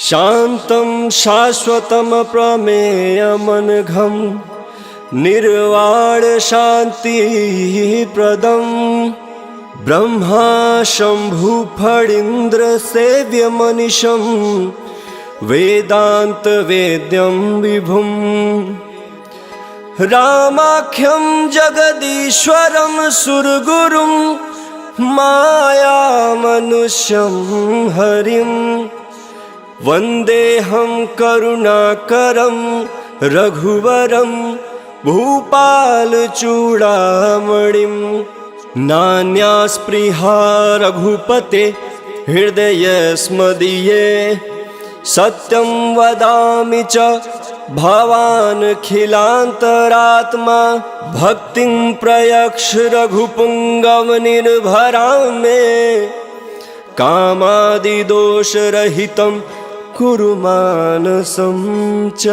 शान्तं शाश्वतं प्रमेयमनघं निर्वाणशान्तिप्रदं ब्रह्मा शम्भुफणीन्द्रसेव्यमनिशं वेदान्तवेद्यं विभुं रामाख्यं जगदीश्वरं सुरगुरुं मायामनुष्यं हरिं वन्देऽहं करुणाकरं रघुवरं भूपालचूडामणिं नान्यास्पृहा रघुपते हृदयस्मदीये सत्यं वदामि च भवानखिलान्तरात्मा भक्तिं प्रयक्ष रघुपुङ्गवनिर्भरां मे कामादिदोषरहितं कुरु मानसं च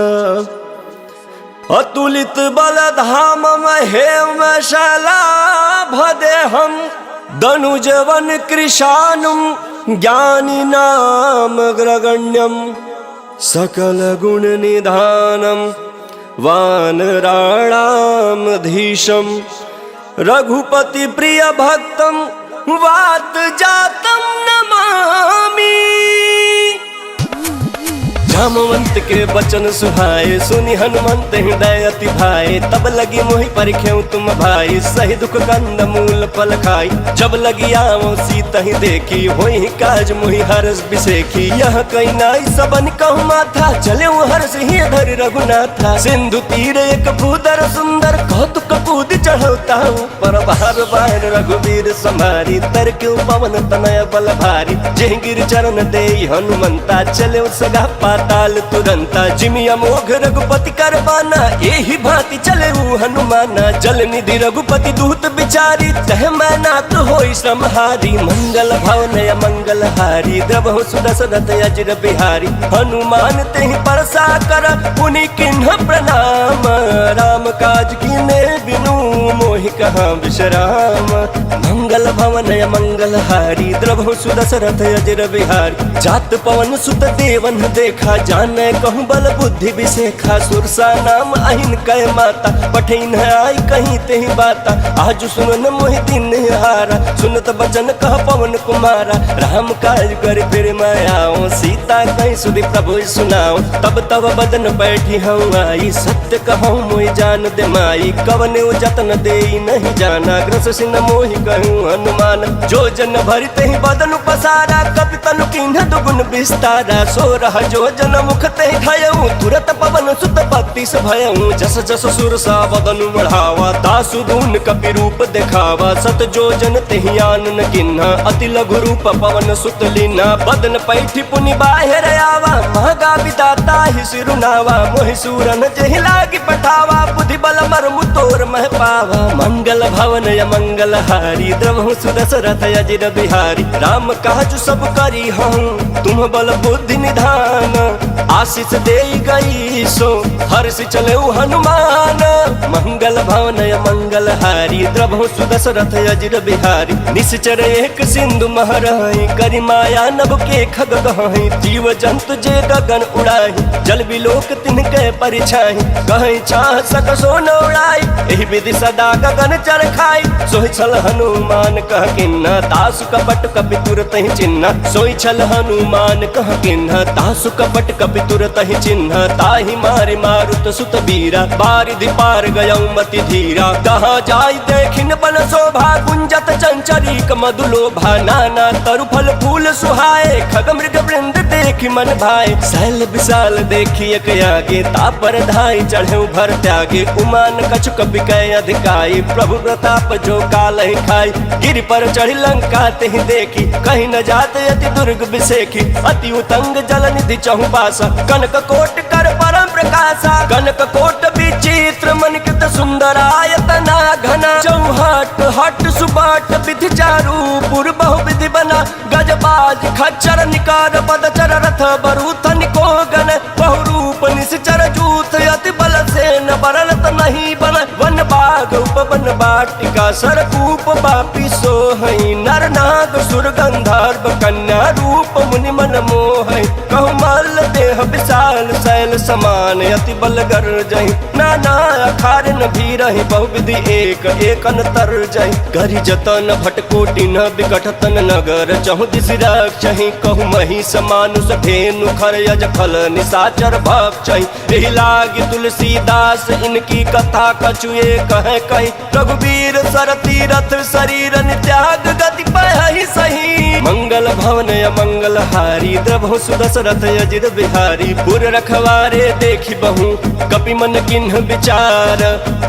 अतुलितबलधाममहेमशलाभदेहं दनुजवनकृशानुं ज्ञानिनामग्रगण्यं सकलगुणनिधानं वानराणामधीशं रघुपतिप्रियभक्तं वातजातं नमामि। जामवंत के बचन सुहाए सुनि हनुमंत हृदय अति भाए तब लगी मोहि परिख्यऊ तुम भाई सही दुख कंद मूल फल खाई जब लगी आओ सीत ही देखी होई काज मोहि हरस बिसेखी यह कई नाई सबन कहु माथा चले हर्ष ही धर रघुनाथा सिंधु तीर एक भूदर सुंदर कौतुक कूद चढ़ौता पर बार बार रघुवीर संभारी तर क्यों पवन तनय बल भारी जय गिर चरण दे हनुमंता चले सगा पाताल तुरंता जिमि अमोघ रघुपति कर बाना एहि भांति चले हनुमाना जल निधि रघुपति दूत बिचारी तह मैनाक होई श्रमहारी मंगल भवन मंगल हारी द्रवहु सुदशरथ अजिर बिहारी हनुमान तेहि परसा कर पुनि किन्ह प्रणाम राम काज कीने बिनु मोहि कहाँ विश्राम मंगल भवन मंगल हारी द्रवहु सुदशरथ अजिर बिहारी जात पवन सुत देवन देखा जाने कहूँ बल बुद्धि विशेखा सुरसा नाम अहिन कह माता पठिन आई कहीं तेहि बाता आज सुनन मोहि दिन हारा सुनत बचन कह पवन कुमारा राम काज कर फिर मैं आओ सीता कहीं सुधि प्रभु सुनाओ तब तब बदन बैठी हूँ आई सत्य कहूँ मोहि जान दे माई कवने जतन दे नहीं जाना ग्रस सिन मोहि कहूँ हनुमान जो जन भरि तेहि बदन पसारा कपि तनु किन्ह दुगुन विस्तारा सो रह जो जन मुख तेहि धयऊँ तुरत पवन सुत भक्ति से भयऊँ जस जस सुरसा बदन बढ़ावा दासु दून कपि रूप देखावा सत जो जन तेहि आनन किन्हा अति लघु रूप पवन सुत लीना बदन पैठी पुनि बाहिर आवा महगा विदाता ही सिरुनावा मोहि सूरन जेहि लागी पठावा बुद्धि बल मरमु तोर मह पावा मंगल भवन मंगल हारी द्रवहु सुदशरथ अजिर बिहारी राम काज सब करी हूँ तुम बल बुद्धि निधान आशीष दे गई सो हर्ष चले हनुमान मंगल भवन मंगल हारी द्रवहु सुदशरथ अजिर बिहारी निश्चर एक सिंधु महरहि करि माया नभ के खग गहहि जीव जंतु जे गगन उड़ाहि जल बिलोक तिनके परिछाहि कहि चाह सक सो न उड़ाई एहि विधि सदा गगन चर खाई सोहि छल हनुमान कह किन्ना दासु कपट कपि तुरत ही चिन्ह सोहि छल हनुमान कह किन्ना दासु कपट कपि तुरत ही चिन्ह ताहि मारि मारुत सुत बीरा बारिधि पार गयऊ मति धीरा कहाँ जाय देखिन बन शोभा गुंजत चंचरीक मधुलोभा नाना तरु फल फूल सुहाए खग मृग वृंद देखि मन भाए शैल विशाल देखी एक आगे तापर धाई चढ़े भर त्यागे उमान कछु कपि कै अधिकाई प्रभु प्रताप जो काल ही खाई गिरि पर चढ़ी लंका तेहि देखी कहीं न जाते अति दुर्ग बिसेखी अति उतंग जल निधि चहु पासा कनक कोट कर परम प्रकाशा कनक कोट विचित्र मनकित सुंदरायतना घना चौहट हट सुबाट विधि चारु पुर बहु विधि बना गजबाज खच्चर निकार पदचर रथ बरूथ निको गण बहुरूप निश्चर जूथ अति बल सेन बरलत नहीं बन वन बाग उपवन बाटिका सरकूप बापी सोहई नर नाग सुर गंधर्व कन्या रूप मुनि मन मोहई कहु मल देह विशाल शैल समान अति बलगर जही नाना अखार न भी रही बहुविधि एक एक अंतर जही करी जतन भटकोटि न विकटतन नगर चहु दिस रक्षहि कहु मही समानुष धेनु खर यज खल निशाचर भक्षहि एहि लागी तुलसीदास इनकी कथा कछुए कहे कही रघुवीर सर तीरथ शरीर त्याग गति पहि सही मंगल भवन मंगल हारी द्रभु सुदशरथ अजिर बिहारी पुर रखवारे देखी बहु कपि मन किन्ह विचार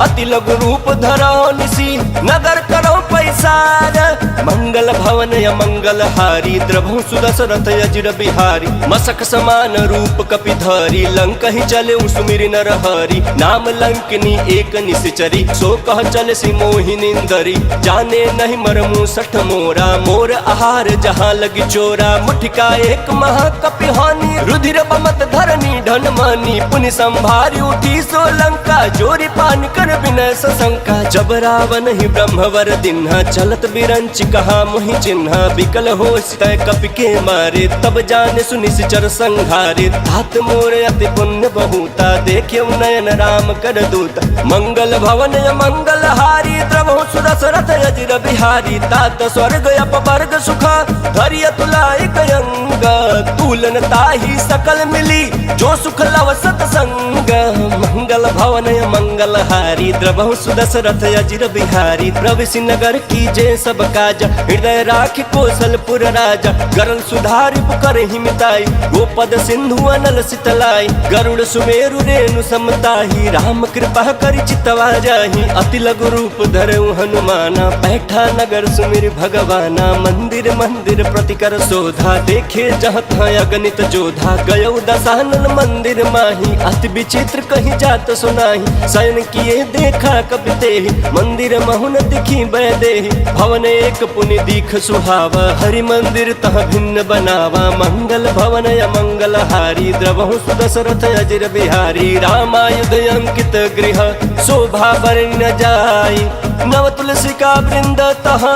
अति लघु रूप धरो निसी नगर करो पैसार मंगल भवन मंगल हारी द्रभु सुदशरथ अजिर बिहारी मसक समान रूप कपि धरी लंक ही चले सुमिर नर हरि नाम लंकनी एक निश्चरी सो कह चल सी मोहिनिंदरी जाने नहीं मरमु सठ मोरा मोर आहार जहाँ लगी चोरा मुठिका एक महाकपि हानि रुधिर बमत धरनी धन मानी पुनि संभारी उठी सो लंका जोरी पान कर विनय सशंका जब रावण ही ब्रह्मवर दिन्हा चलत बिरंच कहा मोहि चिन्हा विकल हो तय कपि के मारे तब जाने सुनिश्चर संघारे तात मोर अति पुण्य बहुता देखे नयन राम कर दूत मंगल भवन मंगल हारी द्रवहु सुदशरथ अजिर बिहारी तात स्वर्ग अपवर्ग सुखा धरिय तुलाई कयंग तूलन ताही सकल मिली जो सुख लव सतसंग मंगल भवन मंगल हारी द्रवहु सुदशरथ अजिर बिहारी प्रविशि नगर की जय सब काज हृदय राख कौशलपुर राजा गरल सुधारि पुकर हिमिताई गोपद सिंधु अनल सितलाई गरुड़ सुमेरु रेणु समताही राम कृपा कर चितवा जाही अति लघु रूप धरऊ हनुमाना बैठा नगर सुमिर भगवाना मंदिर मंदिर प्रतिकर शोधा देखे जहाँ अगणित जोधा गयो दशानन मंदिर माही अति विचित्र कहीं जात सुनाही शयन किए देखा कपि तेहि मंदिर महुन दिखी बैदेहि भवन एक पुनि दीख सुहावा हरि मंदिर तह भिन्न बनावा मंगल भवन मंगल हारी द्रवहु सुदशरथ अजिर बिहारी रामायुध अंकित गृह शोभा बरन जाई नव तुलसी का वृंद तह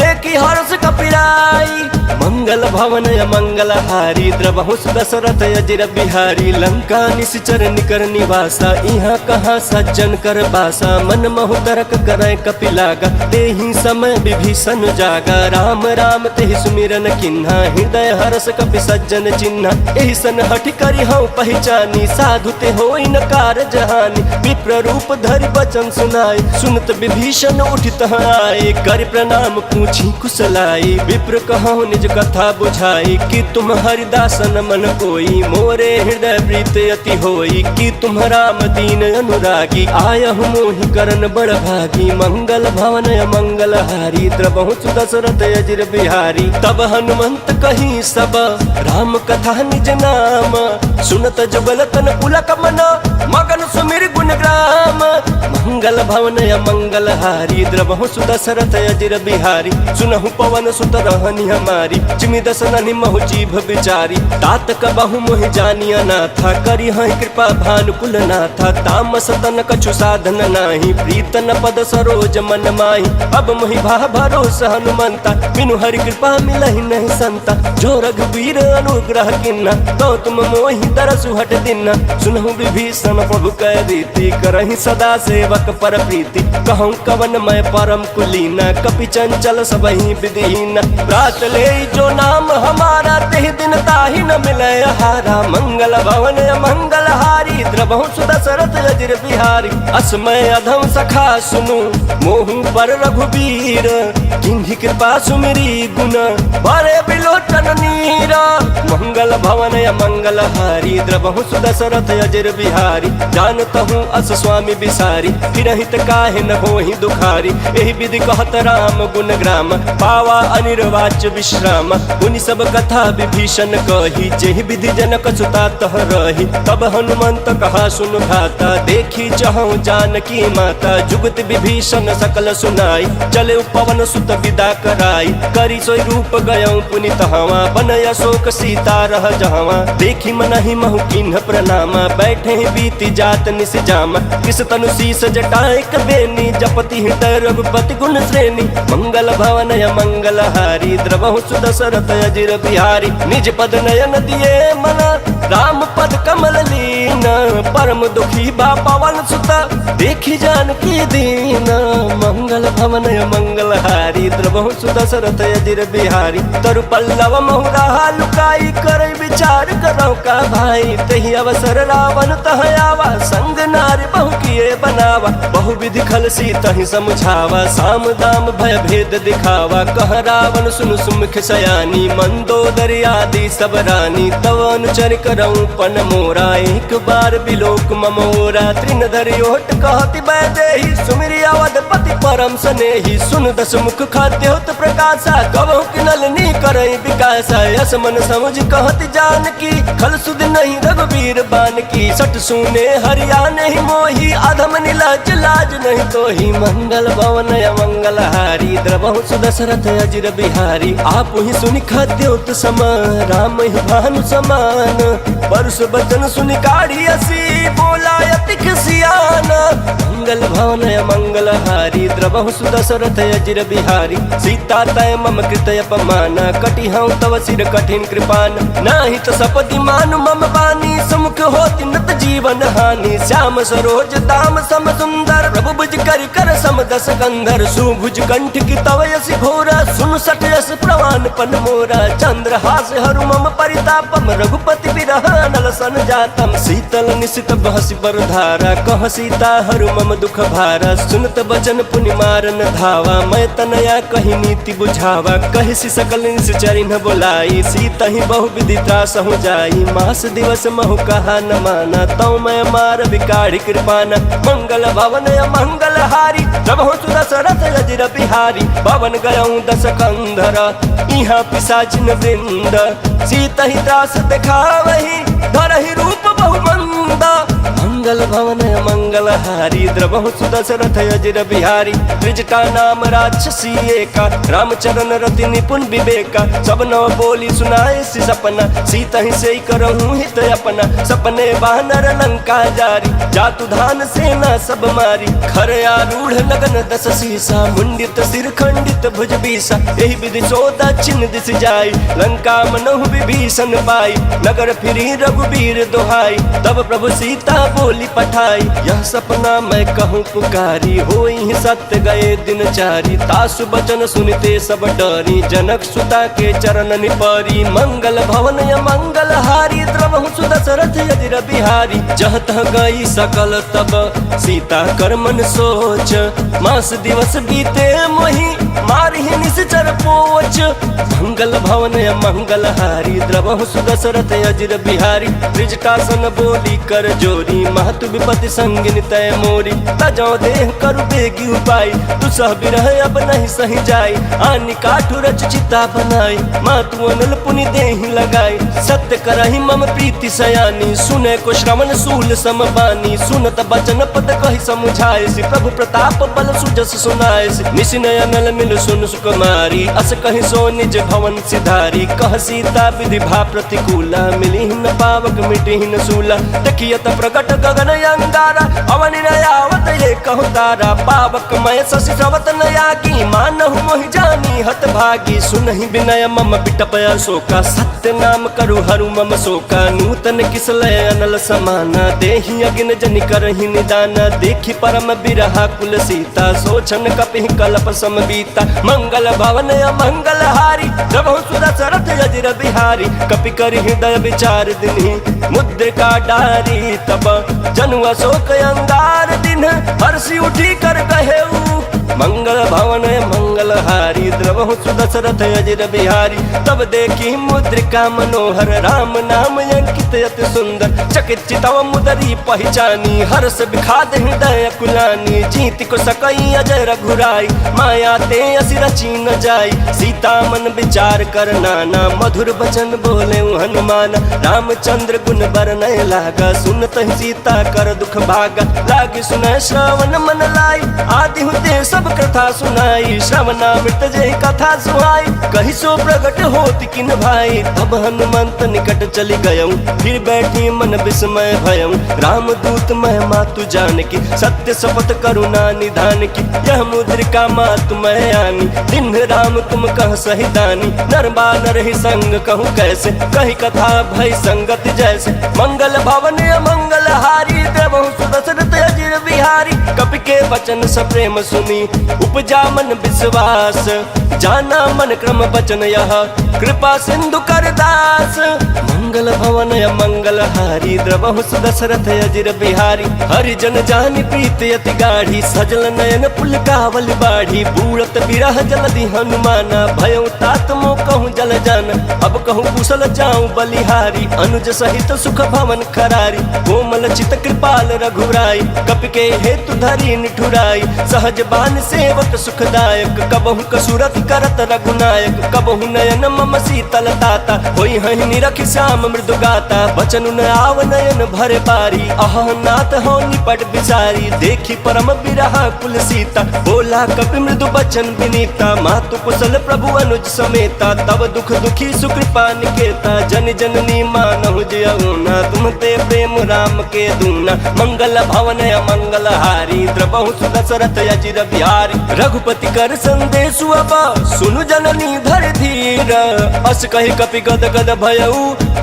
देखी हर्ष कपिराई मंगल भवन मंगल हारी द्रवहु सुदशरथ अजिर बिहारी लंका निश्चर निकर निवासा यहाँ कहाँ सज्जन कर बासा मन महु तरक करे कपि लागा तेहि समय विभीषण जागा राम राम तेहि सुमिरन किन्हा हृदय हर्ष कपि सज्जन चिन्हा एहि सन हठि करि हऊ पहचानी साधु ते होई न कारज हानि विप्र रूप धरि वचन सुनाई सुनत विभीषण उठित आए कर प्रणाम पूछी कुशलाई विप्र कहूँ निज कथा बुझाई कि तुम हरिदासन मन कोई मोरे हृदय प्रीत अति होई कि तुम राम दीन अनुरागी आयहु मोहि करन बड़ भागी मंगल भवन मंगल हारी द्रवहु सुदशरथ अजिर बिहारी तब हनुमंत कही सब राम कथा निज नाम सुनत जुगल तन पुलक मन मगन सुमिर गुण ग्राम मंगल भवन मंगल हारी द्रवहु सुदशरथ अजिर बिहारी सुनहु पवन सुत रहनी हमारी जिमि दसननि महु जीभ बिचारी तात कबहु मोहि जानिया नाथा करी हहि कृपा भानुकुल नाथा तामस तन कछु साधन नाही प्रीतन पद सरोज मन माही अब मोहि भा भरोसा हनुमंता बिनु हरि कृपा मिलहि नहीं संता जो रघुवीर अनुग्रह किन्ना तो तुम मोहि तरसु हट दिना सुनहु विभीषण प्रभु कह रीति करहि सदा सेवक पर प्रीति कहूँ कवन मैं परम कुलीना कपि चंचल सबहि विधिहीन रात ले जो नाम हमारा तेहि दिन ताहि न मिले हारा मंगल भवन मंगल हारी द्रवहु सुदशरथ अजिर बिहारी असमय अधम सखा सुनु मोहु पर रघुवीर किन्हि कृपा सुमिरी गुण बरे बिलोचन नीरा मंगल भवन मंगल हारी द्रवहु सुदशरथ अजिर बिहारी जानतहु अस स्वामी बिसारी फिरहित काहे न होहि दुखारी एहि विधि कहत राम गुण ग्राम पावा अनिर्वाच विश्राम उनि सब कथा विभीषण कही जेहि विधि जनक सुता तह रही तब हनुमंत कहा सुन भाता देखी चहु जानकी माता जुगत विभीषण सकल सुनाई चले पवन सुत विदा कराई करी सोई रूप गयऊ पुनि तहवा बनय अशोक सीता रह जहवा देखी मनहि महु किन्ह प्रणामा बैठे बीती जात निस जामा किस तनु शीस जटाएक बेनी जपति हृदय रघुपति गुण श्रेणी मंगल भवन मंगल हारी द्रवहु सुदशरथ अजिर बिहारी निज पद नयन दिए मन राम पद कमल लीन, परम दुखी बा पवन सुत देखी जानकी दीन। मंगल भवन मंगल हारी द्रवहु सुदशरथ अजिर बिहारी, तरु पल्लव महुरा लुकाई करे विचार करो का भाई। तही अवसर रावण तह आवा, संग नारी बहु किए बनावा। बहु विधि खल सी तही समझावा, साम दाम भय भेद दिखावा। कह रावण सुन सुमुख सयानी, मंदोदरी आदि सब रानी। तव अनुचर करऊं पन मोरा, एक बार बिलोक ममोरा। त्रिन धरि ओट कहति बैदेही, सुमिरि अवधपति परम सनेही। सुन दस मुख खाद्योत प्रकाशा, कबहु किनलनी करई विकासा। यस मन समझ कहति जानकी, खल सुध नहीं रघुबीर बानकी। सट सुने हरिया नहीं मोही, अधम नीलाज लाज नहीं तोही। मंगल भवन मंगल हारी द्रवहु सुदशरथ अजिर बिहारी। आप ही सुनि खाद्योत सम, राम ही भानु समान। परस बचन सुनि काढ़ी असी, बोला अति खिसियान। मंगल भवन मंगल हारी द्रवहु सुदशरथ अजिर बिहारी। सीता तय मम कृत अपमान, कटि हूँ तव सिर कठिन कृपान। नाही तो सपदि मानु मम बानी, समुख होति नत जीवन हानि। श्याम सरोज दाम सम सुंदर, प्रभु भुज कर सम दस कंधर। सुभुज कंठ की तव यस घोरा, सुन सठ यस प्रवान पन मोरा। चंद्र हास हरु मम परितापम, रघुपति बिरह नल सन जातम। शीतल निशित बहसि बर धारा, कह सीता हरु मम दुख भारा। सुनत बचन पुनि मारन धावा, मैं तनया कही नीति बुझावा। कहि सि सकल निश्चरि न बोलाई, सीता ही बहु विधि त्रासहु जाई। मास दिवस महु कहा न माना, तौ मैं मार बिकाढ़ी कृपाना। मंगल भवन मंगल हारी द्रवहु सुदशरथ अजिर बिहारी। पवन गयऊं दस कंधर, इहाँ पिशाचिन वृंद। सीता ही त्रास दिखावही, धरहि रूप बहु मंदा। मंगल भवन मंगल हारी द्रवहु सुदशरथ अजिर बिहारी। त्रिजटा नाम राक्षसी एका, रामचरण रति निपुण विवेका। सब नव बोली सुनाए सि सपना, सीता ही से करहूँ हित अपना। सपने वानर लंका जारी, जातु धान सेना सब मारी। खर आरूढ़ लगन दस सीसा, मुंडित सिर खंडित भुज बीसा। यही विधि सो दक्षिण दिश जाई, लंका मनहु विभीषण पाई। नगर फिरी रघुबीर दोहाई, तब प्रभु सीता बोली पठाई। यह सपना मैं कहूँ पुकारी, होई सत्य गए दिन चारी। तासु बचन सुनते सब डरी, जनक सुता के चरण निपरी। मंगल भवन मंगल हारी द्रवहु सुदशरथ अजिर बिहारी। जह तह गई सकल तब, सीता कर मन सोच। मास दिवस बीते मोहि, मारहि निश्चर पोच। मंगल भवन मंगल हारी द्रवहु सुदशरथ अजिर बिहारी। त्रिजटासन बोली कर जोरी, महतु विपति संगिन तय मोरी। तजौ देह करु बेगी उपाय, दुसह बिरह अब नहीं सही जाई। आनि काठु रच चिता बनाई, मातु अनल पुनि देहि लगाई। सत्य करहि मम प्रीति सयानी, सुने को श्रवण सूल समबानी। सुनत बचन पद कहि समुझाए, प्रभु प्रताप बल सुजस सुनाए। निशिनय अनल मिल सुन सुकुमारी, अस कहि सो निज भवन सिधारी। कह सीता विधि भा प्रतिकूला, मिली न पावक मिटि न सूला। देखियत प्रकट गगन अंगारा, अवनि नयावत ये कहु तारा। पावक मय शशि श्रवत नयागी, मानहु मोहि जानी हत भागी। सुनहि विनय मम बिटप अशोका, सत्य नाम करु हरु मम शोका। नूतन किसलय अनल समाना, देहि अगिन जनि करहि निदाना। देखि परम बिरहा कुल सीता, सोचन कपिहि कल्प समबीता। मंगल भवन मंगल हारी द्रवहु सुदशरथ अजिर बिहारी। कपि करि हृदय विचार दिन्हि, मुद्रिका डारी। तब जनु अशोक अंगार दिन, हर्षि उठी कर कहेऊ। मंगल भवन मंगल हारी द्रवहु सुदशरथ अजिर बिहारी। तब देखी मुद्रिका मनोहर, राम नाम अंकित अति सुंदर। चकित चितव मुदरी पहचानी, हर्ष विखाद हृदय कुलानी। जीति को सकई अजय रघुराई, माया ते असि रची न जाई। सीता मन विचार कर नाना, मधुर बचन बोले हनुमान। रामचंद्र गुण बरनय लागा, सुनत सीता कर दुख भागा। लागी सुनय श्रवण मन लाई, आदि हुते सब कथा सुनाई, श्रवणामृत जय कथा सुहाई। कही सो प्रगट होत किन भाई, तब हनुमंत निकट चली गयऊं, फिर बैठी मन विस्मय भयऊं। राम दूत महिमा तु जान की, सत्य शपथ करुणा निधान की। यह मुद्रिका मातु मैं आनी, दिन राम तुम कह सही दानी। नर बानर ही संग कहूँ कैसे, कही कथा भई संगत जैसे। मंगल भवन अमंगल हारी, देवहु सुदशरथ अजिर बिहारी। कपि के वचन सप्रेम सुनी, उपजा मन विश्वास। जाना मन क्रम वचन यह, कृपा सिंधु कर दास। मंगल भवन अमंगल हारी, द्रवहु सुदशरथ अजिर बिहारी। हरिजन जानि प्रीति अति गाढ़ी, सजल नयन पुलकावल बाढ़ी। बूढ़त बिरह जलधि हनुमाना, भयउ तात मोह कहूँ जल जाना। अब कहूँ कुशल जाऊँ बलिहारी, अनुज सहित सुख भवन खरारी। कोमल चित कृपाल रघुराई, कपि के हेतु धरी निठुराई। सहज बान सेवक सुखदायक, कबहु कसुरत करत रघुनायक। कबहु नयन मम शीतल ताता, होई हहि निरखि श्याम मृदु गाता। बचन न आव नयन भरे बारी, अह नाथ हो निपट बिचारी। देखी परम बिरहा कुल सीता, बोला कपि मृदु बचन विनीता। मातु कुशल प्रभु अनुज समेता, तब दुख दुखी सुकृपा निकेता। जन जननी मानहु जयउना, तुम ते प्रेम राम के दूना। मंगल भवन अमंगल हारी, द्रवहु सुदशरथ अजिर बिहारी। रघुपति कर संदेश अब, सुनु जननी धर धीर। अस कहि कपि गद गद भयउ,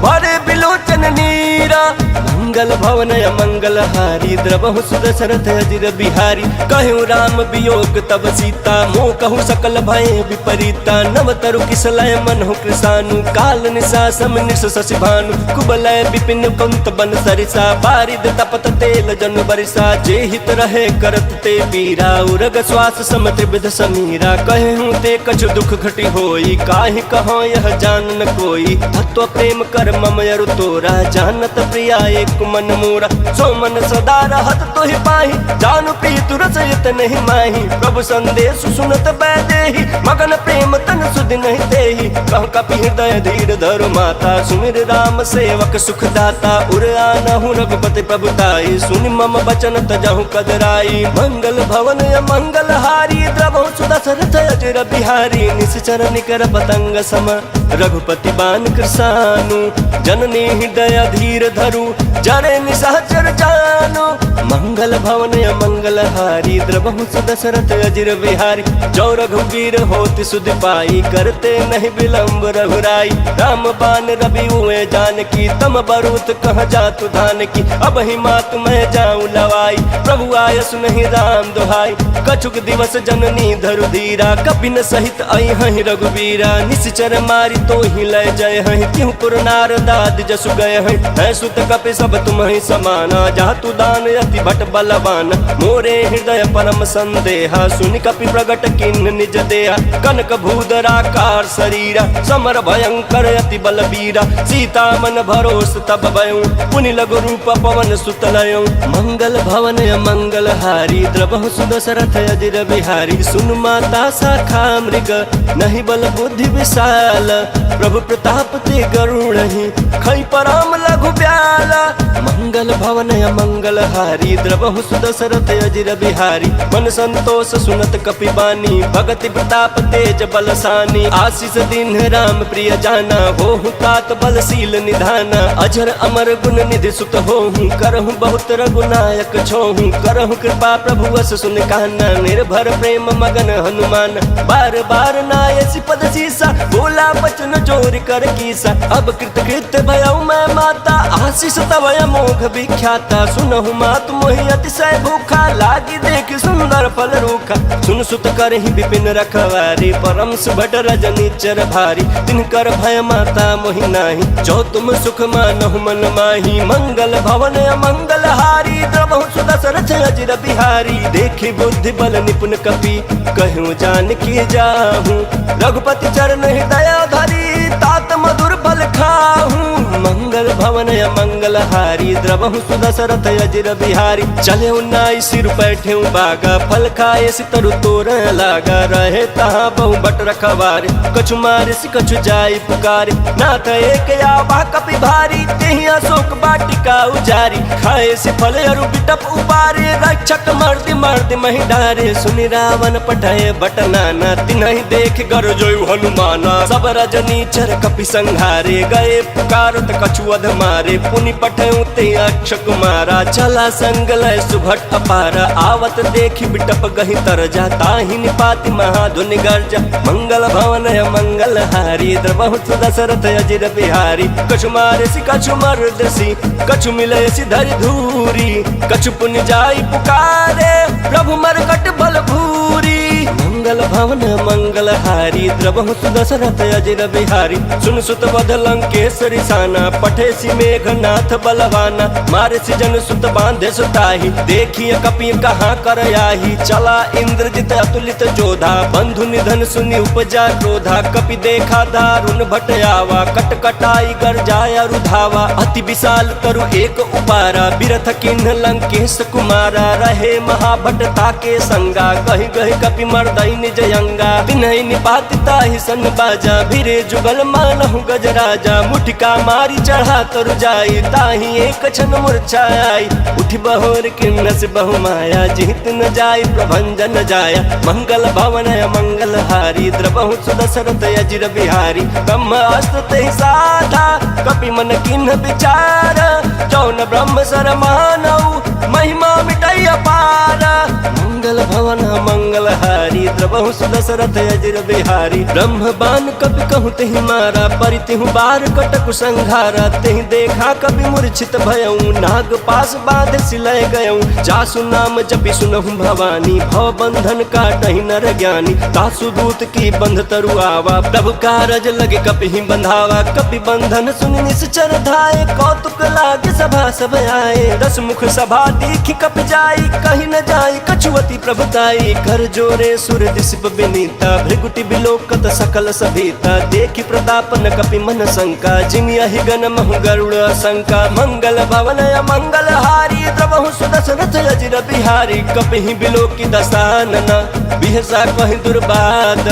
भरे बिलोचन नीरा। मंगल भवन अमंगल हारी, द्रवहु सुदशरथ अजिर बिहारी। कहूँ राम वियोग तब सीता, मोह कहूँ सकल भय विपरीता। नव तरु किसलय मनहु कृसानु, काल निशा सम निश शशि भानु। कुबलय विपिन कुंत बन सरिसा, बारिद तपत तेल जन बरिसा। जे हित रहे करत ते पीरा, उरग श्वास सम त्रिविध समीरा। कहूँ ते कछु दुख घटी होई, काहि कहो यह जान न कोई। तत्व प्रेम कर मम अरु तोरा, जानत प्रिया एक मन मोरा। सो मन सदा रहत तोहि पाहि, जानु प्रीतु रसयत नहीं माही। प्रभु संदेश सुनत बैदेहि, मगन प्रेम तन सुध नहीं देहि। कह कपि हृदय धीर धरु माता, सुमिर राम सेवक सुख दाता। उर आनहु रघुपति प्रभुताई, सुनि मम बचन तजहु कदराई। मंगल भवन अमंगल हारी, द्रवहु सुदशरथ अजिर बिहारी। निश्चर निकर पतंग सम, रघुपति बान कृसानु। जननी हृदय धीर धरु, जरे निशाचर जानो। मंगल भवन अमंगल हारी, द्रवहु सुदशरथ अजिर बिहारी। जो रघुवीर होति सुध पाई, करते नहीं विलंब रघुराई। राम बान रवि हुए जानकी, तम बरूत कह जातु धान की। अब ही मात मैं जाऊँ लवाई, प्रभु आय सुनहि राम दोहाई। कछुक दिवस जननी धरु धीरा, कपिन सहित आई हहि रघुवीरा। निश्चर मारी तो ही लय जय हहि, त्यों पुर नारदाद जसु गए हहि। है सुत कपि सब तुम ही समाना, जातु दान अति भट बलवान। मोरे हृदय परम संदेहा, सुनि कपि प्रगट किन्न निज देहा। कनक भूधराकार शरीरा, समर भयंकर अति बलबीरा। सीता मन भरोस तब भयऊं, पुनि लघु रूप पवन सुत लयऊं। मंगल भवन अमंगल हारी, द्रवहु सुदशरथ अजिर बिहारी। सुन माता शाखा मृग, नहीं बल बुद्धि विशाल। प्रभु प्रताप ते गरुणहि, खै परम लघु ब्याला। मंगल भवन अमंगल हारी, द्रवहु सुदशरथ अजिर बिहारी। मन संतोष सुनत कपि बानी, भगति प्रताप तेज बलसानी। आशीष दीन राम प्रिय जाना, होहु तात बलशील निधाना। अजर अमर गुण निधि सुत होहु, करहु बहुत रघुनायक छोहु। करहु कृपा प्रभु अस सुन काना, निर्भर प्रेम मगन हनुमान। बार बार नायसि पद सीसा, बोला बचन जोर कर कीसा। अब कृत कृत भयउ मैं माता, आशीष तव अमोघ विख्याता। सुनहु मात मोहि अतिशय भूखा, लागी देख सुंदर फल रूखा। सुन सुत करहि विपिन रखवारी, परम सुभट रजनीचर भारी। तिनकर भय माता मोहि नाही, जो तुम सुख मानहु मन माही। मंगल भवन अमंगल हारी, द्रवहु सुदशरथ अजिर बिहारी। देखी बुद्धि बल निपुण कपि, कहूँ जानकी जाहू। रघुपति चरण हृदय धरी, तात मधुर फल खाहू। मंगल भवन अमंगल हारी, द्रवहु सुदशरथ अजिर बिहारी। चले उन्नाई सिर बैठे बागा, फल खाए सितरु तोर लागा। रहे तहाँ बहु बट रखवारे, कछु मारिस कछु जाई पुकारे। नाथ एक आवा कपि भारी, तेहि अशोक बाटिका लंका उजारी, खाए से फल अरु बिटप उबारे, रक्षक मर्द मही डारे, सुनि रावण पठाए बटनाना, तिन्हि देख गरजोयु हनुमाना, सब रजनी चर कपि संहारे, गए पुकारत कछुअध मारे, पुनि पठयु ते अक्ष कुमारा, चला संग लय सुभट अपारा, आवत देखि बिटप गहि तरजा, ताहि निपाति महाधुनि गर्जा, मंगल भवन मंगल हारी, द्रवहु दशरथ अजिर बिहारी, कछु मारेसी कछु मर्दसी, कछु मिलयसी धरि धूरी, कछु पुनि जाई पुकारे, प्रभु मरकट बल भूरी, मंगल भवन मंगल हारी, द्रवहु दशरथ अजिर बिहारी, सुन सुत वध लंकेश्वरी साना, पठेसी मेघनाथ बलवाना, मारेसी जन सुत बांधे सुताही, देखिए कपि कहाँ कर आही, चला इंद्रजित अतुलित जोधा, बंधु निधन सुनि उपजा क्रोधा, कपि देखा दारुण भट आवा, कट कटाई गर जाया रुधावा, अति विशाल तरु एक उपारा, बिरथ किन्ह लंकेश कुमारा, रहे महाभट ताके संगा, गहि गहि कपि मर्दई निज अंगा, तिन्हि निपाति ताहि सन बाजा, भिरे जुगल मानहु गजराजा, मुठिका मारी चढ़ा तरु जाई, ताहि एक क्षण मूर्छा आई, उठि बहोर किन्ह से बहु माया, जीत न जाई प्रभंजन जाया, मंगल भवन मंगल हारी, द्रवहु दशरथ अजिर बिहारी, ब्रह्मास्त्र तेहि साधा, कपि मन किन्ह विचार, जौन ब्रह्म सर मानऊ, महिमा मिटई अपार, मंगल भवन मंगल हारी, द्रवहु दशरथ अजिर बिहारी, ब्रह्म बान कपि कहु तेहि मारा, परितिहु बार कटकु संघारा, तेहि देखा कपि मूर्छित भयऊ, नाग पास बांध सिलय गयऊ, जासु नाम जपि सुनहु भवानी, भव बंधन काटहि नर ज्ञानी, तासु दूत की बंध तरु आवा, प्रभु कारज लगे कपि ही बंधावा, कपि बंधन सुनि निश्चर धाये, कौतुक लागे सभा सब आए, दस मुख सभा देखि कपि जाई, कहीं न जाई कछुअति प्रभुताई, कर जोरे सुर दिसिप विनीता, भृगुटि बिलोकत सकल सभीता, देखि प्रताप न कपि मन शंका, जिनियहि गण महु गरुड़ शंका, मंगल भवन मंगल हारी, द्रवहु दशरथ अजिर बिहारी, कपिहि बिलोकि दसानना, बिहसा कहि दुर्बाद,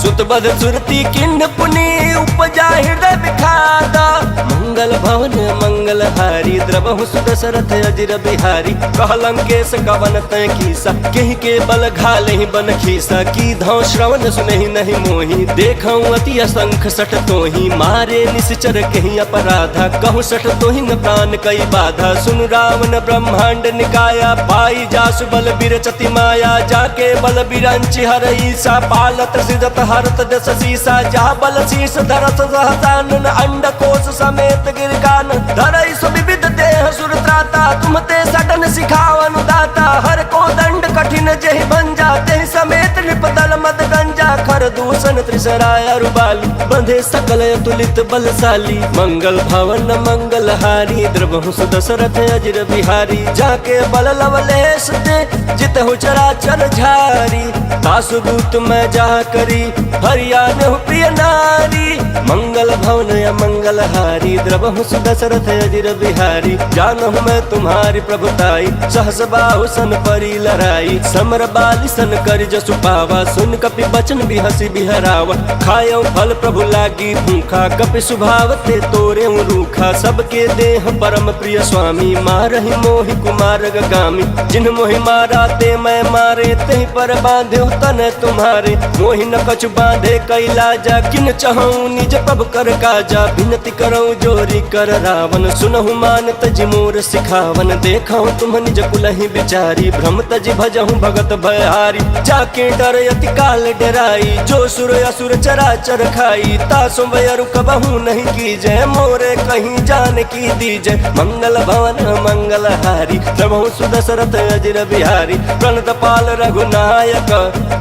सुतबध सुरति किन्ह पुनि, उपजा हृदय विखाद, मंगल भवन मंगल हारी, द्रवहु दशरथ अजिर बिहारी, कहलंकेश कवन तय कीसा, केहि के बल घालेहि बन खीसा, की धौ श्रवण सुनहि नहीं मोहि, देखऊं अति असंख सठ तोहि, मारे निश्चर केहि अपराधा, कहूँ सठ तोहि न प्राण कई बाधा, सुन रावण ब्रह्मांड निकाया, पाई जासु बल बिरचति माया, जाके बल बिरंचि हर ईसा, पालत सिजत हरत दस सीसा, जा बल शीस धरत सहसानन, अंड कोश समेत गिरकान, धरई सु विविध देह सुर त्राता, तुम ते सडन सिखावनु दाता, हर को दंड कठिन जेहि भंजा, तेहि समेत निपदल मद गंजा, खर दूषण त्रिसराय अरुबाली, बंधे सकल अतुलित बलशाली, मंगल भवन मंगल हारी, द्रवहु दशरथ अजिर बिहारी, जाके बल लवलेश ते जितहु चराचर झारी, तासु दूत मैं जा करी, हरियाणहु प्रिय नारी, मंगल भवन मंगल हारी, द्रवहु दशरथ अजिर बिहारी, जानहु मैं तुम्हारी प्रभुताई, सहस बाहु सन परी लड़ाई, समर बाली सन कर जसु पावा, सुन कपि बचन बिहसी बिहरावा, खायो फल प्रभु लागी भूखा, कपि स्वभाव ते तोरे रूखा, सबके देह परम प्रिय स्वामी, मारहि मोहि कुमार गामी, जिन मोहि मारा ते मैं मारे, तेहि पर बांधे तन तुम्हारे, मोहि न कछु बांधे कैलाजा, किन चहऊं निज प्रभु कर काजा, विनती करऊं जोरी कर रावण, सुनहु मान तजि मोर सिखावन, देखऊं तुम निज कुलहि बिचारी, भ्रम तजि भजहु भगत भयहारी, जाके डर अति काल डराई, जो सुर असुर चराचर खाई, तासु वयरु कबहु नहीं कीजय, मोरे कहीं जान की दीजय, मंगल भवन मंगल हारी, द्रवहु दशरथ अजिर बिहारी, प्रणत पाल रघुनायक,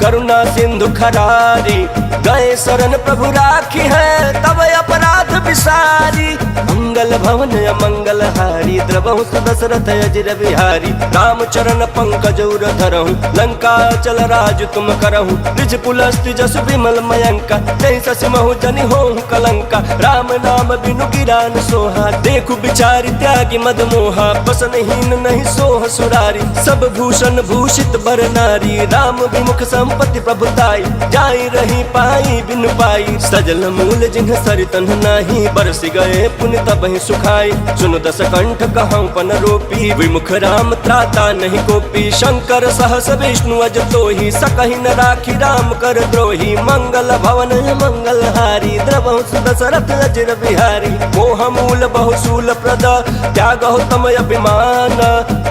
करुणा सिंधु खरारी, गए शरण प्रभु राखी है, तब अपराध विसारी, मंगल भवन मंगल हारी, द्रवहु दशरथ अजिर बिहारी, रामचरण पंकज उर धरहु, लंका चल राज तुम करहु, निज पुलस्त्य जसु विमल मयंका, नहीं सस महु जनि होहु कलंका। राम नाम बिनु गिरान सोहा, देखु बिचारी त्यागी मद मोहा। बसनहीन नहीं सोह सुरारी, सब भूषण भूषित बर नारी। राम विमुख संपत्ति प्रभुताई, जाई रही पाई बिनु पाई। सजल मूल जिन्ह सरितन नाही, बरसि गए पुण्य तबहि सुखाई। सुन दस कंठ कहूँ पन रोपी, विमुख राम त्राता नहीं कोपी। शंकर सहस विष्णु अज तोहि, सकहि न राखी राम कर द्रोही। मंगल भवन मंगल हारी, द्रवहु दशरथ अजिर बिहारी। मोह मूल बहुशूल प्रद, त्यागहु तम अभिमान।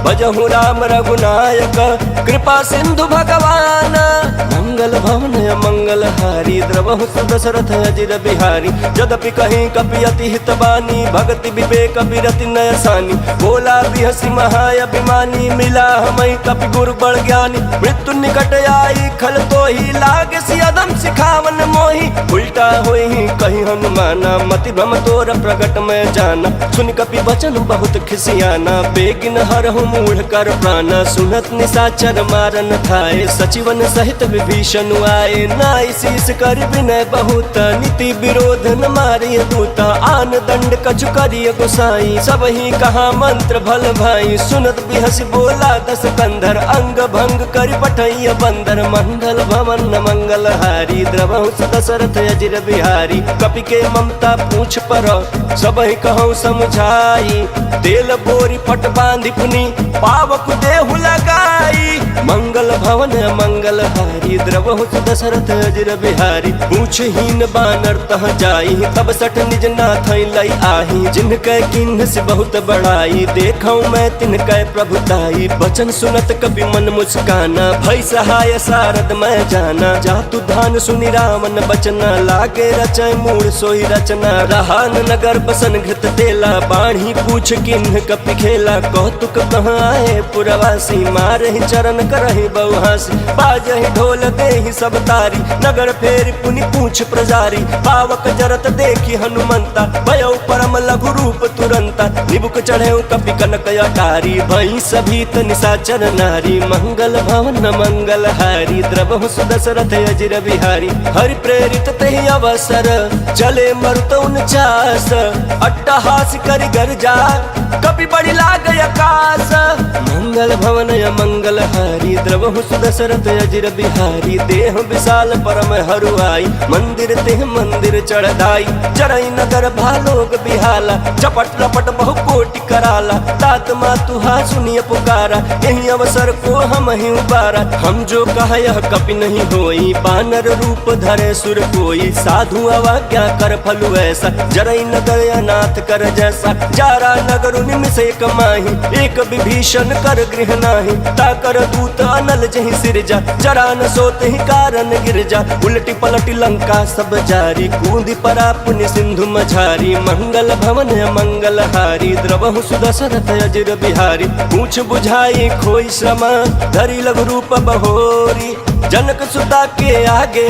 भजहु राम रघुनायक, कृपा सिंधु भगवान। मंगल भवन मंगल हारी, द्रवहु दशरथ अजिर बिहारी। यद्यपि कहीं कपि अति हितबानी, भगति विवेक बिरति नय सानी। बोला बिहसी महाअभिमानी, मिला हमई कपि गुरु बड़ ज्ञानी। मृत्यु निकट आई, खल तो ही लागे सियदम सिखावन मोही। उल्टा होई कहीं हनुमाना, मति भ्रम तोर प्रगट में जाना। सुन कपि वचन बहुत खिसियाना, बेगिन हरहु मूढ़ कर प्राणा। सुनत निशाचर मारन थाए, सचिवन सहित विभीषण आए। नाई शीस कर विनय बहुत, नीति विरोध न मारिय दूता। आन दंड कछु करिय गोसाई, सब ही कहा मंत्र भल भाई। सुनत बिहसी बोला दस कंधर, अंग भंग कर पठैय बंदर। मंगल भवन मंगल हारी, द्रवहु दशरथ अजिर बिहारी। कपि के ममता पूछ पर, सब ही कहूँ समझाई। तेल बोरी पट बांधि पुनि, पावक देहु लगाई। मंगल भवन मंगल हारी, द्रवहु दशरथ अजिर बिहारी। पूछहीन बानर तह जाई, तब सठ निज नाथ लई आही। जिनकै किन्ह से बहुत बड़ाई, देखऊं मैं तिनकै प्रभुताई। बचन सुनत कपि मन मुस्काना, भई सहाय सारद मैं जाना। जातु धान सुनि रामन बचना, लागे रचय मूढ़ सोई रचना। रहान नगर बसन घृत तेला, बाढ़ी पूछ किन्ह कपि खेला। कौतुक कहाँ आए पुरवासी, मारहि चरण करहि बहुहासी। बाजहि ढोल देहि सब तारी, नगर फेर पुनि पूछ प्रजारी। पावक जरत देखी हनुमंता, भयो परम लघु रूप तुरंता। निबुक चढ़े कपि कनक अटारी, भई सभीत निशाचर नारी। मंगल भवन मंगल हारी, द्रवहु दशरथ अजिर बिहारी। हरि प्रेरित तेहि अवसर, चले मरुत 49। अट्टहास करि गर्जा, कपि बड़ि लागय आकाश। मंगल भवन मंगल हारी, द्रवहु दशरथ अजिर बिहारी। देह विशाल परम हरुआई, मंदिर तेह मंदिर चढ़ाई। चरई नगर भालोग बिहाला, चपट रपट बहु कोटि कराला। तात मातुहा सुनिय पुकारा, यही अवसर को हम ही उबारा। हम जो कहा यह कपि नहीं होई, बानर रूप धरे सुर कोई। साधु अवज्ञा कर फलु ऐसा, जरई नगर अनाथ कर जैसा। जारा नगर निमिषे कमाही, एक विभीषण कर गृह नाही। ताकर दूत अनल जहि सिरजा, जरा न सोते ही कारण गिरजा। उलटी पलटी लंका सब जारी, कूदी परा पुनि सिंधु मझारी। मंगल भवन मंगल हारी, द्रवहु दशरथ अजिर बिहारी। पूछ बुझाई खोई श्रमा, धरि लघु रूप बहोरी। जनक सुता के आगे,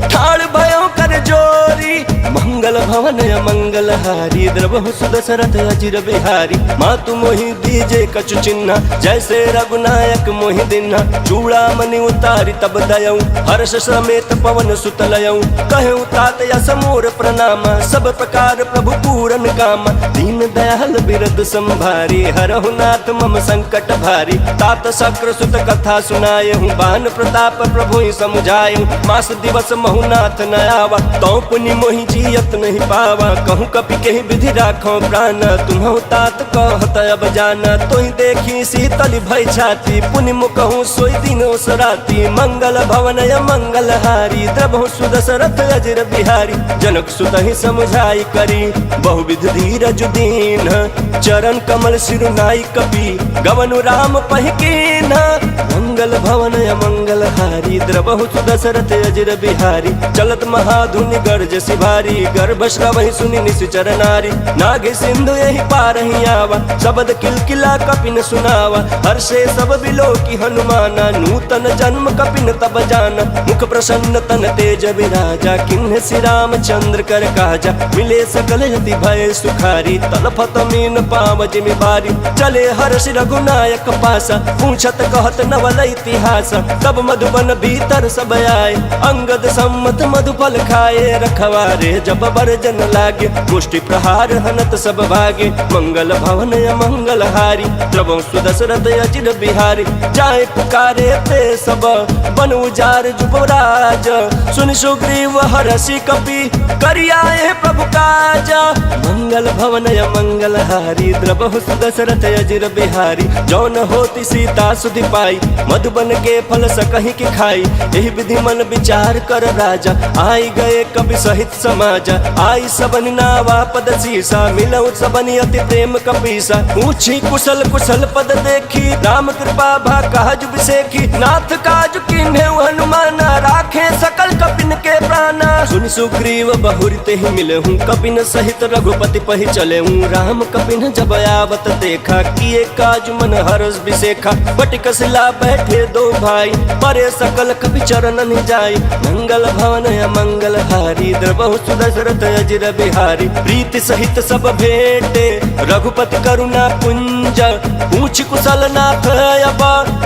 ठाड़ भयो कर जोरी। मंगल भवन मंगल हारी, द्रवहु दशरथ अजिर बिहारी। मातु मोहि दीजे कछु चिन्ह, जैसे रघुनायक मोहि दिन्हा। चूड़ा मणि उतारी तब दयऊ, हर्ष समेत पवन सुत लयऊ। कहूँ तात यस मोर प्रणामा, सब प्रकार प्रभु पूरन कामा। दीन दयाल बिरद संभारी, हरहु नाथ मम संकट भारी। तात शक्र सुत कथा सुनायहूँ, बान प्रताप प्रभु समुझायहूँ। मास दिवस महु नाथ न आवा, तो पुनि मोहि जियत नहीं पावा। कहूँ कपि केहि विधि राखो प्राण, तुम्हु तात कहत अब जाना। तोहि देखी शीतल भय छाती, पुनि मुकहूँ सोई दिनो सराती। मंगल भवन मंगल हारी, द्रवहु दशरथ अजिर बिहारी। जनक सुत ही समझाई करी, बहुविध धीरज दीन। चरण कमल सिरुनाई कपि, गवनु राम पहिकीन। मंगल भवन मंगल हारी, द्रवहु दशरथ अजिर बिहारी। चलत महाधुनि गर्ज सिभारी, गर्भ श्रवहि सुनि निश्चर नारी। नागे सिंधु यही पारहि आवा, शब्द किलकिला कपि न सुनावा। हर्षे सब बिलोकी हनुमाना, नूतन जन्म कपिन तब जाना, मुख प्रसन्न तन तेज विराजा, किन्ह श्री रामचंद्र कर काजा, मिले सकल यति भय सुखारी, तलफत मीन पाव जिमि बारी, चले हर्ष रघुनायक पासा, पूछत कहत नवल इतिहास, तब मधुबन भीतर सब आए, अंगद सम्मत मधुफल खाए, रखवारे जब बरजन लागे, मुष्टि प्रहार हनत सब भागे, मंगल भवन मंगल हारी, द्रवं सुदशरथ अजिर बिहारी, जाए पुकारे ते सब बन उजार जुबराज, सुन सुग्रीव हरषि कपि करियाए प्रभु काज, मंगल भवन मंगल हारी, द्रवहु सुदशरथ अजिर बिहारी, जौन होती सीता सुधि पाई, मधुबन के फल सकहि के खाई, यही विधि मन विचार कर राजा, आई गए कवि सहित समाजा, आई सबन नावा पद सीसा, मिलऊ सबन अति प्रेम कपीसा, पूछी कुशल कुशल पद देखी, राम कृपा भा काज बिसेखी, नाथ काज किन्हे हनुमाना, राखे सकल कपिन के प्राणा, सुन सुग्रीव बहुरी ते ही मिले हूँ, कपिन सहित रघुपति पहि चले हूँ, राम कपिन जब आवत देखा, किए काज मन हर्ष बिसेखा, बटिक शिला बैठे दो भाई, परे सकल कपि चरण जाई, मंगल भवन मंगल हारी, द्रवहु सुदशरथ अजिर बिहारी, प्रीति सहित सब भेंटे, रघुपति करुणा पुंज, पूछ कुशल नाथ अब,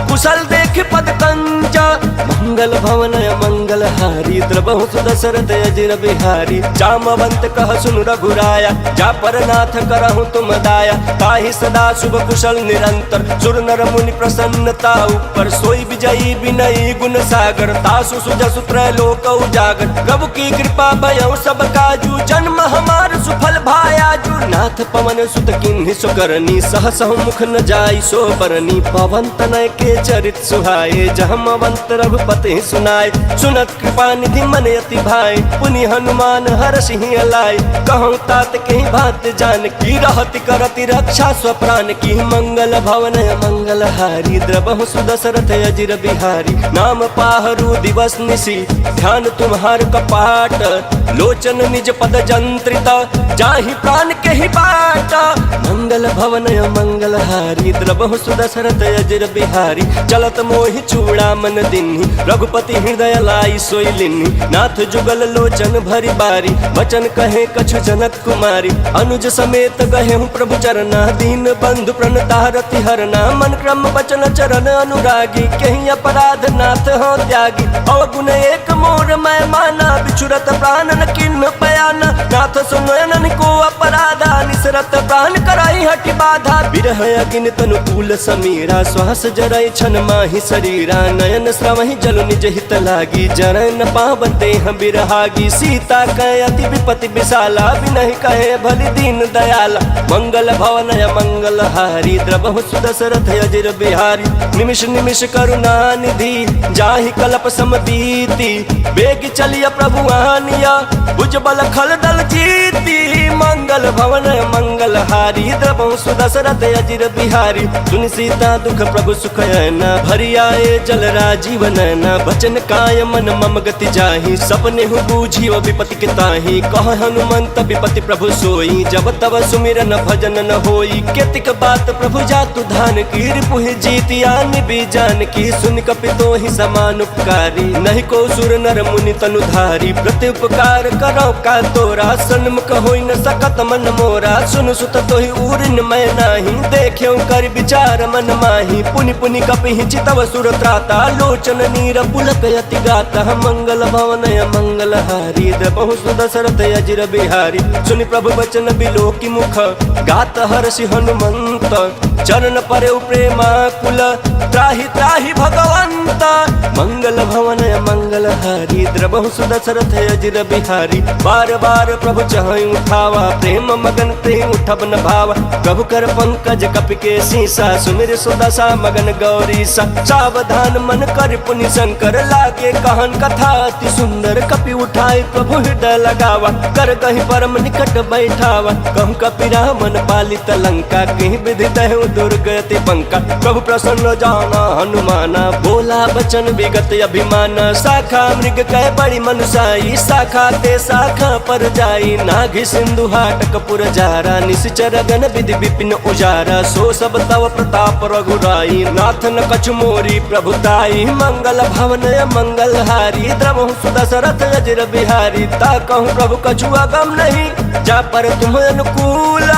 कुशल देख पद कंज, मंगल भवन मंगल हारी, द्रवहु सुदशरथ अजिर बिहारी, जामवंत कह सुन रघुराया, जा पर नाथ करहु तुम दाया, ताहि सदा शुभ कुशल निरंतर, सुर नर मुनि प्रसन्नता ऊपर, सोई विजयी विनयी गुण सागर, तासु सुजसु त्रैलोक उजागर, प्रभु की कृपा भयउ सब काजू, जन्म हमार सुफल भायाजू, नाथ पवन सुत किन्हि सुकरनी, सहसहु मुख न जाई सो बरनी, पवन तनय के चरित सुहाए, जहमवंत रघुपति सुनाए, सुनत कृपा निधि मन अति भाई, पुनि हनुमान हरषि अलाय, कहूँ तात के बात जान की, रहति करति रक्षा स्वप्राण की, मंगल भवन मंगल हारी, द्रवहु सुदशरथ अजिर बिहारी, नाम पाहरू दिवस निशी, ध्यान तुम्हार कपाट, लोचन निज पद जंत्रित, जाहि प्राण के ही बाट, मंगल भवन मंगल हारी, द्रवहु सुदशरथ अजिर बिहारी, चलत मोहि चूड़ा मन दिन्हि, रघुपति हृदय लाई सोई लिन्हि, नाथ जुगल लोचन भरी बारी, वचन कहे कछु जनक कुमारी, अनुज समेत गहे हूँ प्रभु चरना, दीन बंधु प्रणतारति हरना, मन क्रम वचन चरण अनुरागी, कहीं अपराध नाथ हो त्यागी, अवगुण एक मोर मैं माना, बिछुरत प्राण न किन्ह पयाना, नाथ सुनयन को अपराधा, निसरत प्राण कराई हटि बाधा, बिरह अगिन तनु कूल समीरा, श्वास जरय छन माहि शरीरा, नयन श्रवहि जल निज हित लागी, जरय न पावन देह बिरहागी, सीता कहे अति विपति विशाला, बिनहि कहे भलि दीन दयाला, मंगल भवन मंगल हारी, द्रवहु सुदशरथ अजिर बिहारी, निमिष निमिष करुणा निधि, जाहि कल्प समतीति, बेग चलिय प्रभु आनिया, भुज बल खल दल जीती, मंगल भवन मंगल हारी, द्रवहु सुदशरथ अजिर बिहारी, सुनि सीता दुख प्रभु सुख ऐना, भरि आए जल राजीव नैना, बचन काय मन मम गति जाहि, सपने हु बूझी विपति के ताहि, कह हनुमंत विपति प्रभु सोई, जब तब सुमिरन भजन न होई, केतिक बात प्रभु जातु धान की, रिपुहि जीति आनि बीजान की, सुन कपि तोहि समान उपकारी, नहीं को सुर नर मुनि तनुधारी, प्रति उपकार करो का तोरा, सन्मुख होई न सकत मन मोरा, सुन सुत तोहि उरिन मैं नाही, देख्यो कर विचार मन माही, पुनि पुनि कपि चितव सुर त्राता, लोचन नीर पुलक यति गाता, मंगल भवन मंगल हारी, द्रवहु सुदशरथ अजिर बिहारी, सुनि प्रभु वचन बिलोकि मुख, गात हर्षि हनुमंत, चरण परे प्रेमा कुल, त्राहि त्राहि भगवंत, मंगल भवन मंगल हारी, द्रवहु सुदशरथ अजिर बिहारी, बार बार प्रभु चहई उठावा, प्रेम मगन ते उठब न भावा, प्रभु कर पंकज कपि के सीसा, सुमिर सुदशा मगन गौरीसा, सावधान मन कर पुनि शंकर, लागे कहन कथा अति सुंदर, कपि उठाई प्रभु हृदय लगावा, कर कहीं परम निकट बैठावा, कहूँ कपि रामन पालित लंका, कहीं विधि दहु दुर्गति पंका। प्रभु प्रसन्न जाना हनुमाना, बोला बचन विगत अभिमान। शाखा मृग कह बड़ी मनुषाई, शाखा ते शाखा पर जाई। नाघि सिंधु हाटक पुर जारा, निश्चर गण विधि विपिन उजारा। सो सब तव प्रताप रघुराई, नाथ न कछु मोरी प्रभुताई। मंगल भवन मंगल हारी, द्रवहु सुदशरथ अजर बिहारी। ता कहूँ प्रभु कछु अगम नहीं, जा पर तुम अनुकूल।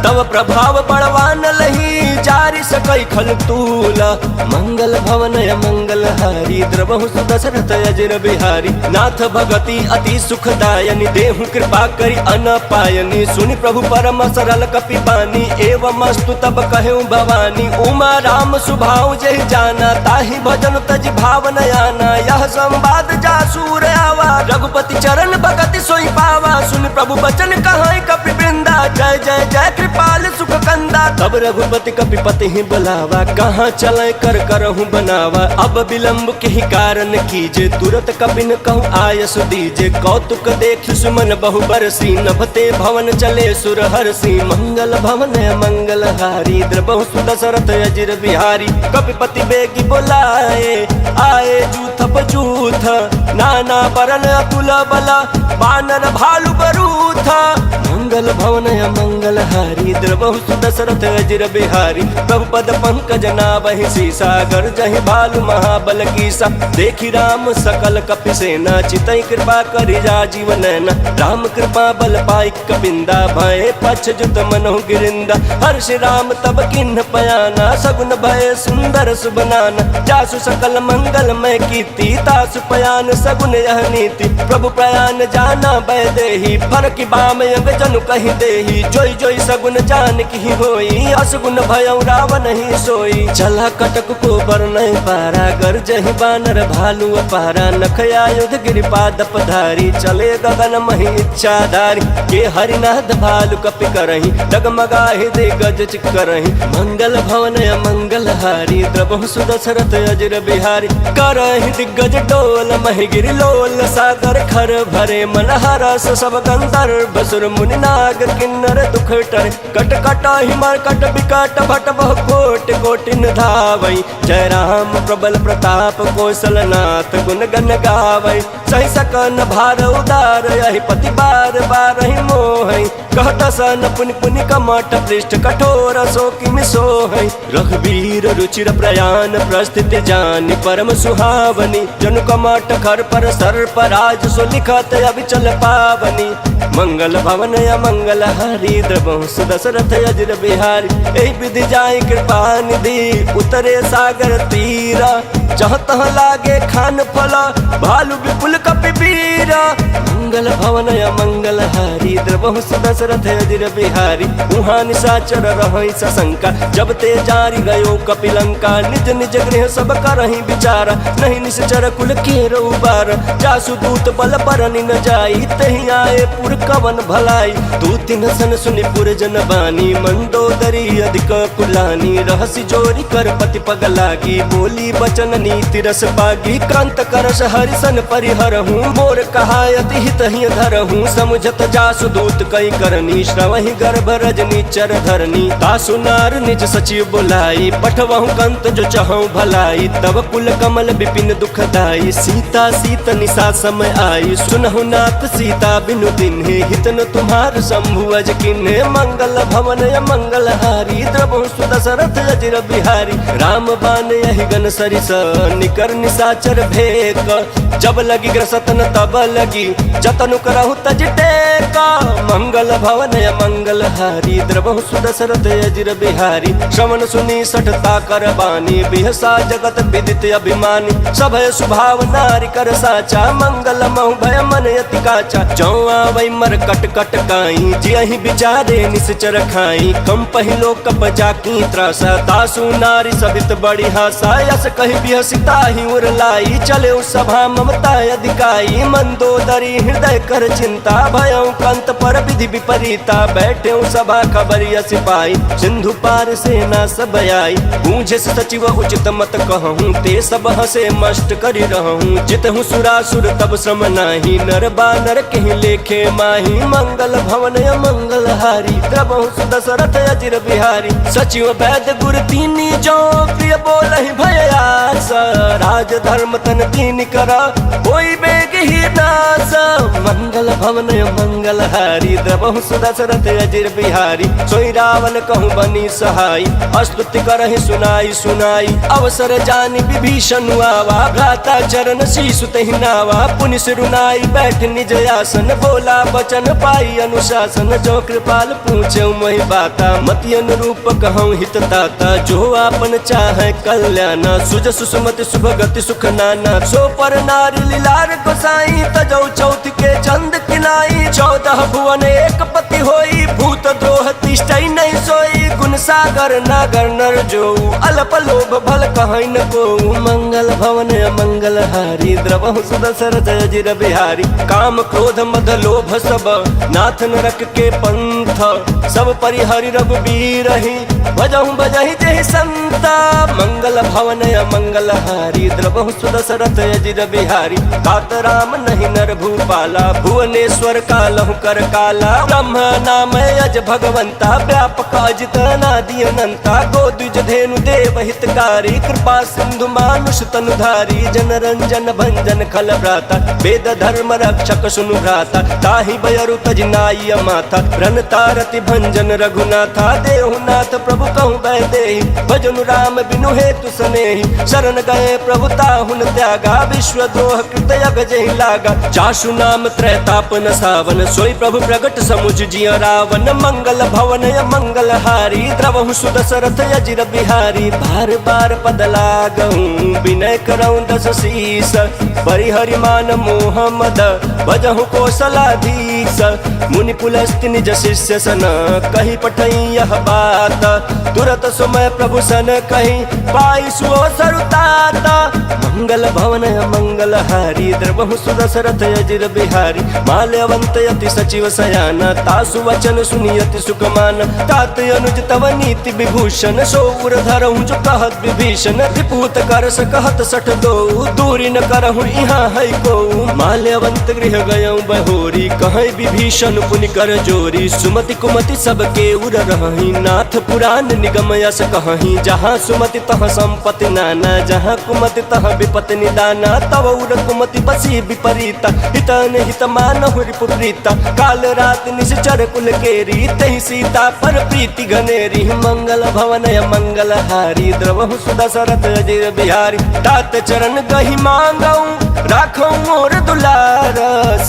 तव प्रभाव बड़वान लही, जारी सकई खल तूला। मंगल भवन मंगल हारी, द्रवहु सुदशरथ अजर बिहारी। नाथ भगति अति सुखदायनी, देहु कृपा करी अनपायनी। सुनि प्रभु परम सरल कपि बानी, एवं अस्तु तब कहूँ भवानी। उमा राम सुभाव जहि जाना, ताहि भजन तज भाव न आना। यह संवाद जासूर आवा, रघुपति चरण भगति सोई पावा। सुन प्रभु बचन कहाँ कपि वृंदा, जय जय जय कृपाल सुख कंदा। तब रघुपति कपिपति ही बुलावा, कहाँ चले कर करहूँ बनावा। अब विलम्ब के ही कारण कीजे, तुरत कपिन कहूँ आयस दीजे। कौतुक देख सुमन बहु बरसी, नभते भवन चले सुर हरसी। मंगल भवन मंगल हारी, द्रवहु सुदशरथ अजर बिहारी। कपिपति बेगी बुलाए, आए जूथ पजूथ। नाना बरन अतुल बला, बानर भालु बरूथ। मंगल भवन मंगल हारी, द्रवहु सुदशरथ अजर बिहारी। प्रभु पद पंकज नाभहि सीसा, गर्जहि भालु महाबल कीसा। देखि राम सकल कपि सेना, चितई कृपा करि राजीव नैना। राम कृपा बल पाई कपिंदा, भय पछ जुत मनहु गिरिंदा। हर्ष राम तब किन्ह पयाना, सगुन भय सुंदर सुबनाना। जासु सकल मंगल मैं कीर्ति, तासु पयान सगुन यह नीति। प्रभु प्रयान जाना भय देहि, फरकि बाम अंग जनु कहि देहि। जोई जोई सगुन जान की होई, असगुन भयउ रावण ही सोई। चला कटक को बरनहि पारा, गर्जहि बानर भालु अपारा। नख आयुध गिरिपाद पधारी, चले गगन महि इच्छाधारी। के हरिनाथ भालु कपि करहि, डगमगाहि दिग्गज चिक्करहि। मंगल भवन मंगल हारी, द्रवहु सुदशरथ अजर बिहारी। करहि दिग्गज डोल महि गिरि लोल, सागर खर भरे मन हरस। सब गंधर्व सुर मुनि नाग किन्नर दुख टरे। कट कट हिमर कट विकट भट बहु कोटि कोटिन धावई। जय राम प्रबल प्रताप कौशलनाथ, गुण गण गावई। सहि सकन भार उदार, यहि पति बार बार ही मोहई। कहत सन पुनि पुनि कमट पृष्ठ, कठोर सो किमि सोहई। रघुवीर रुचिर प्रयाण, प्रस्थिति जानि परम सुहावनी। जनु कमट खर पर सर्प राज, सो लिखत अभिचल पावनी। मंगल भवन मंगल हारी, द्रवहु सुदशरथ अजर बिहारी। एहि विधि जाय कृपा निधि, उतरे सागर तीरा। जहाँ तहाँ लागे खान फला, भालु विपुल कपि बीरा। मंगल भवन मंगल हारी, द्रवहु सुदशरथ अजर बिहारी। उहाँ निशाचर रहै सशंका, जब ते जारी गयो कपिलंका। निज निज गृह सब करहि विचारा, नहीं निश्चर कुल केर उबार। जासु दूत बल बरनि न जाई, तहि आए पुर कवन भलाई। दूति न सन सुनि पुर जन बानी, मंदोदरी अधिक कुलानी। रहसि जोरी कर पति पग लागी, बोली बचन नीति रस पागी। कांत करस हरिसन परिहरहूँ, मोर कहायति हित ही धरहूँ। समुझत जासु दूत कई करनी, श्रवहि गर्भ रजनी चर धरनी। तासु नार निज सचिव बुलाई, पठवहु कंत जो चहु भलाई। तब कुल कमल विपिन दुखदाई, सीता सीत निशा समय आई। सुनहु नाथ सीता बिनु तिन्हे, हित न तुम्हार शंभु अज किन्हे। मंगल भवन मंगल हारी, द्रवहु सुदशरथ अजर बिहारी। राम बान यहि गन सरिस, निकर निशाचर भेक। जब लगी ग्रसतन तब लगी, जतनु करहु तज टेका। मंगल भवन मंगल हारी, द्रवहु सुदशरथ अजर बिहारी। श्रवण सुनी सठता कर बानी, बिहसा जगत विदित अभिमानी। सभय सुभाव नारी कर साचा, मंगल महु भय मन अति काचा। जौआ वै मर कट कट काई, जियहि विचारे निश्चर खाई। कम पहिलो कप जाकी त्रासा, तासु नारी सभित बड़ी हासा। यस कहि बिहसिता ही उर लाई, चले सभा ममता अधिकाई। मंदोदरी हृदय कर चिंता भयं कंत पर विधि विपरीता बैठे सभा खबरिया सिपाही सिंधु पार सेना सब आई पूछे सचिव उचित मत कहूँ ते सब हंसे मस्त करी रहूँ जितहु सुरासुर तब श्रम नाही नर बानर कहीं लेखे माही मंगल भवन मंगल हारी द्रबहु सुदशरथ अजिर बिहारी सचिव वैद्य गुर तीनी जो प्रिय बोल भयास राज धर्म तन तीन करा कोई बेग ही नास मंगल भवन मंगल हारी द्रबहु सुदशरथ अजिर बिहारी सोई रावण कहूँ बनी सहाय स्तुति करहि सुनाई सुनाई अवसर जानि विभीषण आवा भ्राता चरण शीशु तहि नावा पुनि सिरुनाई बैठ निज आसन बोला बचन पाई अनुशासन जो कृपाल पूछे मोहि बाता मति अनुरूप कहूँ हित ताता जो आपन चाहे कल्याण सुज सुसुमति शुभ गति सुख नाना सो पर नारी लीलार गोसाई तजौ चौथ के चंद किनाई 14 भुवन एक पति होई भूत द्रोह तिष्ठई नहीं सोई गुण सागर नागर नर जो अल्प लोभ भल कहीं न को मंगल भवन मंगल हारी द्रवहु सुदशरथ अजिर बिहारी काम क्रोध मद लोभ सब नाथ नरक के पंथ सब परिहरि रघुबीर भजहु बजहि जहि संता मंगल भवन मंगल हारी द्रवहु सुदशरथ अजिर बिहारी तात राम नहीं नर भूपाला भुवनेश्वर कालहु कर काला ब्रह्म नाम अज भगवंता व्यापक अजित नादि अनंता गोद्विज धेनु देव हितकारी कृपा सिंधु मानुष तनुधारी जन रंजन भंजन खल भ्राता वेद धर्म रक्षक सुनु भ्राता ताहि बयरु तजनाई माथा रन तारति भंजन रघुनाथा देहुनाथ प्रभु कहूँ बैदेहि भजनु राम बिनु हेतु सनेहि शरण गए प्रभु ताहुन त्यागा विश्व द्रोह कृत जहि लागा जासु नाम त्रैताप न सावन सोई प्रभु प्रगट समुझ जिय रावण मंगल भवन मंगल हारी द्रवहु सुदशरथ अजिर बिहारी बार बार पद लागहूँ विनय करऊँ दस शीस परिहरि मान मोह मद भजहु कौशलाधीश मुनि पुलस्त्य निज शिष्य सन कही पठई यह बात तुरत सुमय प्रभु सन कही पाई सुओ सरुतात मंगल भवन मंगल हारी द्रवहु सुदशरथ अजिर बिहारी माल्यवंत यति सचिव सयाना तासु वचन सुनियति सुकमान तात अनुज तव नीति विभूषण सौर धरहु जो कहत विभीषण त्रिपुत कर सकहत सठ दो दूरी न करहु यहाँ है को माल्यवंत गृह गयऊँ बहोरी कहीं विभीषण पुनि कर जोरी सुमति कुमति सबके उर रही नाथ पुराण निगम यस कहीं जहाँ सुमति तह संपत्ति नाना जहाँ कुमति तह विपत्ति निदाना तव उर कुमति बसी विपरीता हितन हित मानहु रिपुप्रीता काल रात निश्चर कुल केरी तहि सीता पर प्रीति घनेरी मंगल भवन मंगल हारी द्रवहु सुदशरथ अजिर बिहारी तात चरण गहि मांगऊँ राखऊँ मोर दुलार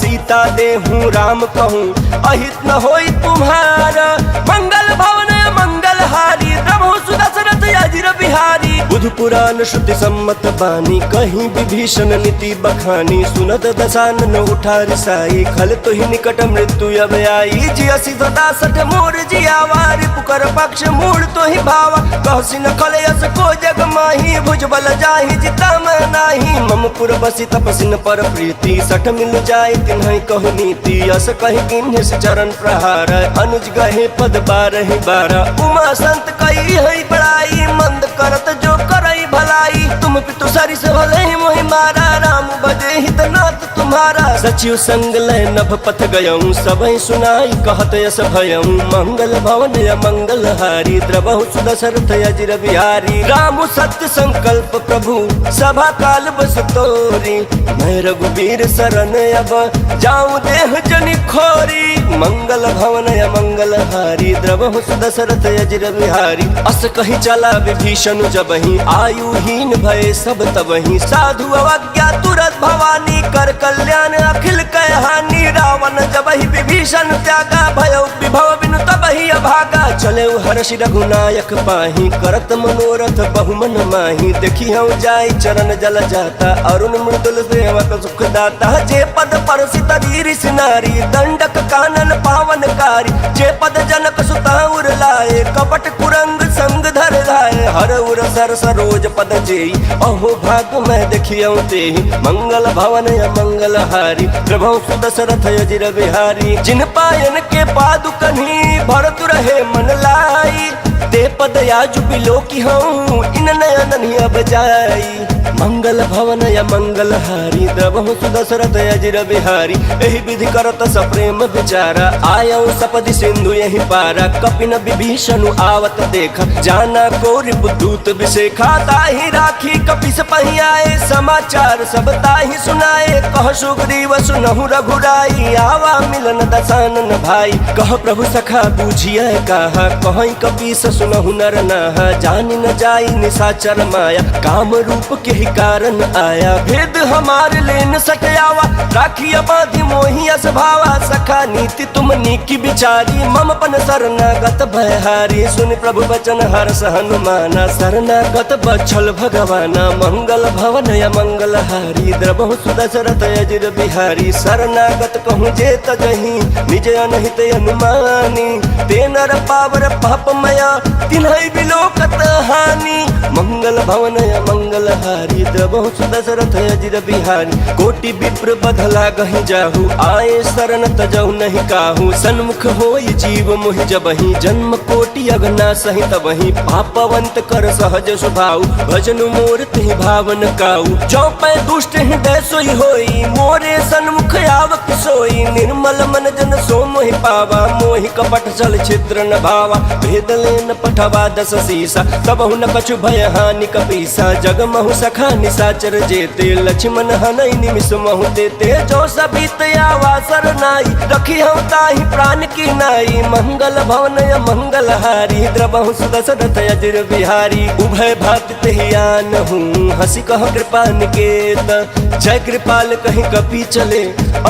सीता देहूँ राम कहूँ अहित न होई तुम्हारा मंगल भवन मंगल हारी द्रवहु सुदशरथ अजिर बिहारी बुध पुराण श्रुति सम्मत बानी कहीं विभीषण नीति बखानी सुनत दशानन उठा रिसाई खल तो ही निकट मृत्यु अब आई जियसी सदा सठ मोर जियावारी पुकर पक्ष मूल तो ही भावा कहसी न खल यस को जग माही भुजबल जाहि जिता मैं नाही ममपुर बसी तपसिन पर प्रीति सठ मिल जाय तिन्हि कहु नीति यस कहि किन्हि चरण प्रहार अनुज गहे पद बारहि बारह उमा संत कही है बड़ाई मंद करत जो करई भलाई तुम पितु सरि से भले मोहि मारा राम बजे हित नाथ तुम्हारा सचिव संग लय नभ पथ गयऊँ सबहि सुनाई कहत यस भयऊँ मंगल भवन मंगल हारी द्रवहु सुदशरथ अजिर बिहारी राम सत्य संकल्प प्रभु सभा काल बस तोरी मैं रघुबीर शरण अब जाऊँ देह जनि खोरी मंगल भवन मंगल हारी द्रवहु सुदशरथ अजिर बिहारी अस कहीं चला विभीषण जबहि आयुहीन भय सब तबहि साधु अवज्ञा तुरत भवानी कर कल्याण अखिल कहानी रावण जबहि विभीषण त्यागा भय विभव बिनु तबहि अभागा चले हर्षि रघुनायक पाही करत मनोरथ बहुमन माही देखी हम जाई चरण जल जाता अरुण मृदुल सेवक सुख दाता जे पद परसित रीरिस नारी दंडक कानन पावनकारी जे पद जनक सुता उर लाए कपट कुरंग संग धर लाए हर उर सर सरोज पद जेई अहो भाग मैं देखियौ ते मंगल भवन मंगल हारी प्रभु सुदशरथ अजिर बिहारी जिन पायन के पादुकन्ही भरत रहे मन लाई ते पद याजु बिलो की हूँ इन नयन अब जाई मंगल भवन या मंगल हारी प्रभु सुदशरथ अजिर बिहारी एहि विधि करत सप्रेम विचारा आयौ सपदि सिंधु यही पारा कपिन विभीषण आवत देखा जाना कोरि बुद्धूत विशेखा ताहि राखी कपिस पहियाए समाचार सब ताहि सुनाए कह सुग्रीव सुनहु रघुराई आवा मिलन दसानन भाई कह प्रभु सखा बूझिए कहा कहीं कपीस सुनहु नर नाहा जानि न जाई निशाचर माया काम रूप के ही कारण आया भेद हमार लेन सटयावा राखिया बाधी मोहि असभावा सखा नीति तुम नीकी बिचारी मम पन शरणागत भयहारी सुन प्रभु बचन हर्ष हनुमाना शरणागत बछल भगवाना मंगल भवन या मंगल हारी द्रबहु सुदशरथ अजिर बिहारी शरणागत कहूँ जे तजही निज अनहित अनुमानी ते नर पावर पापमया तिन्है बिलोकत हानि मंगल भवन या मंगल हारी द्रबहु सुदशरथ अजिर बिहारी कोटि विप्र बधला गहि जाहु आए शरण तजहु नहीं काहू सन्मुख होई जीव मोहि जबहि जन्म कोटि अगना सहित वही पापवंत कर सहज स्वभाव भजन मोर तिहि भावन काऊ चौपै दुष्ट हृदय सोई होई मोरे सन्मुख आवक सोई निर्मल मन जन सो मोहि पावा मोहि कपट छल छिद्र न भावा भेद लेन पठवा दस सीसा तबहु न कछु भय हानि कपीसा जगमहु सखा निशाचर जेते लक्ष्मण हनई निमिष महु देते जो सबीत आवा सरनाई रखी हम ताहि प्राण की नाई मंगल भवन या मंगल हारी द्रबहु सुदशरथ अजिर बिहारी उभय भात तेहियान हूँ हंसी कह कृपा निकेत जय कृपाल कहीं कपी चले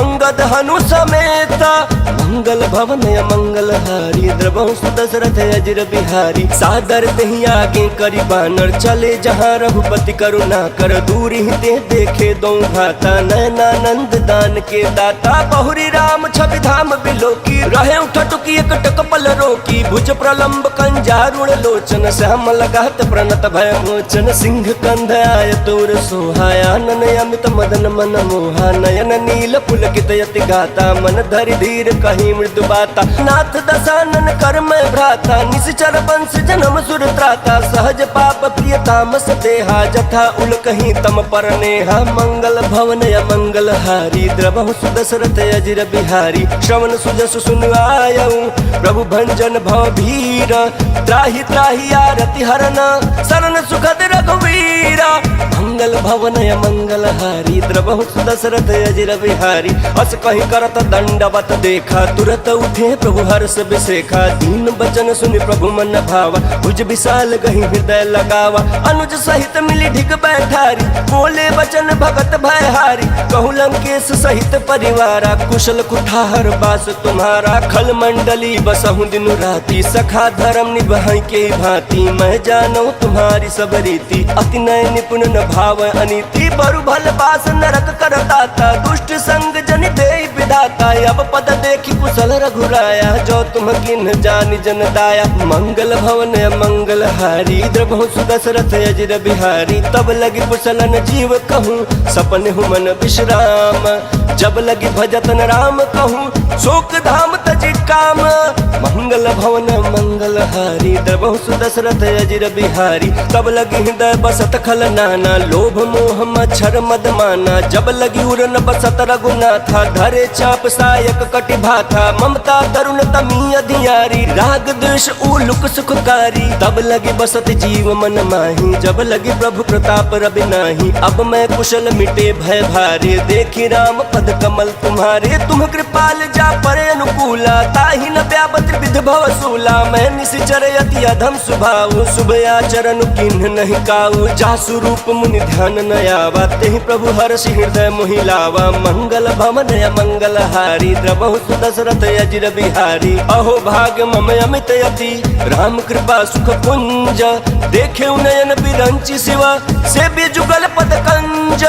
अंगद हनु समेत मंगल भवन या मंगल हारी द्रबहु सुदशरथ अजिर बिहारी सादर तेहि आगे करी बानर चले जहाँ रघुपति करुणा कर दूर ही ते देखे दो भाता नयनानंद दान के दाता बहुरी राम छवि धाम बिलोकी रहे उठटुकी एक टकपल रोकी भुज प्रलंब कंजारुण लोचन श्याम लगात प्रणत भय मोचन सिंह कंध आय तोर सोहाया नन अमित मदन मन मोहा नयन नील पुलकित यति गाता मन धरि धीर कहीं मृदु बाता नाथ दसानन कर मैं भ्राता निश्चर वंश जन्म सुर त्राता सहज पाप प्रिय तामस देहा जथा उल कहीं तम पर नेहा मंगल भवन या मंगल हारी द्रबहु सुदशरथ अजिर बिहारी श्रवण सुजस सुन आयऊ प्रभु भंजन भव भीर त्राहि त्राहि आरति हरन शरण सुखद रघुवीरा मंगल भवन या मंगल हारी द्रबहु सुदशरथ अजिर बिहारी अस कहीं करत दंडवत देखा तुरत उठे प्रभु हर्ष बिसेखा दीन बचन सुनि प्रभु मन भावा भुज विशाल गही हृदय लगावा अनुज सहित मिली ढिग बैठारी बोले वचन भगत भयहारी कहु लंकेश सहित परिवारा कुशल कुठार बास तुम्हारा खल मंडली बसहु दिन राती सखा धर्म निभाई के भांति मैं जानू तुम्हारी सब रीति अति नय निपुण न भाव अनीति बरु भल बास नरक करताता दुष्ट संग जन दे विधाता अब पद देखी कुशल रघुराया जो तुम किन जानि जन दाया मंगल भवन मंगल हारी द्रबहु सुदशरथ अजिर बिहारी तब लगी कुशलन जीव कहूँ सपन हुमन विश्राम जब लगी भजतन राम कहूँ शोक धाम तजि काम मंगल भवन मंगल हारी द्रबहु सुदशरथ अजिर बिहारी तब लगी हृदय बसत खल नाना लोभ मोह मच्छर मद माना जब लगी उड़न बसत रघुनाथा धरे चाप सायक कटि भाथा ममता तरुण तमी अधियारी राग द्वेष उलुक सुखकारी तब लगी बसत जीव मन माही जब लगी प्रभु प्रताप रवि नाही अब मैं कुशल मिटे भय भारे देखी राम पद कमल तुम्हारे तुम कृपाल जा परे अनुकूला ताहि न व्यापत विध भव सूला मैं निशिचर यति अधम स्वभाव शुभ आचरण किन्ह नहीं काऊ जासु रूप मुनि ध्यान न आवा तेहि प्रभु हर्षि हृदय मोहिलावा। मंगल भवन मंगल हारी द्रवहु सुदशरथ अजिर बिहारी। अहो भाग्य मम अमित यति राम कृपा सुख पुंज। देखे नयन बिरंचि शिवा से भी जुगल पद कंज।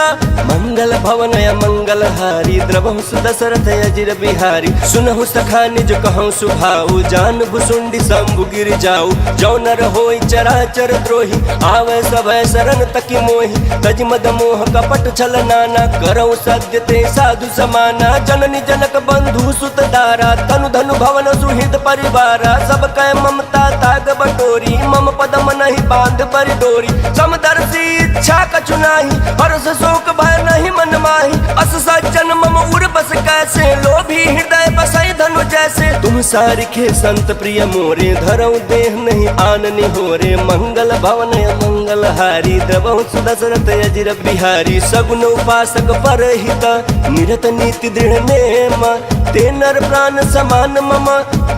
मंगल भवन मंगल हारी द्रवहु सुदशरथ अजिर बिहारी। सुनहु सखा निज कहूँ सुभाऊ जान भुसुंडी शंभु गिर जाऊ। जो नर होई चराचर द्रोही आवे सभय शरण तकी मोहि। तज मद मोह कपट छल नाना करऊ सद्य ते साधु समाना। जननी जनक बंधु सुत दारा तनु धनु भवन सुहृद परिवारा। सब कह ममता ताग बटोरी मम पदम नहीं बांध पर डोरी। समदर्शी इच्छा कछु नाही हर्ष शोक भय नहीं मन माही। अस सज्जन मम उर बस कैसे लोभी हृदय बसई धनु जैसे। तुम सारिखे संत प्रिय मोरे धरऊ देह नहीं आननी होरे। मंगल भवन मंगल हारी द्रवहु सुदशरथ अजिर बिहारी। सगुन उपासक परहित निरत नीति दृढ़ नेम। ते नर प्राण समान मम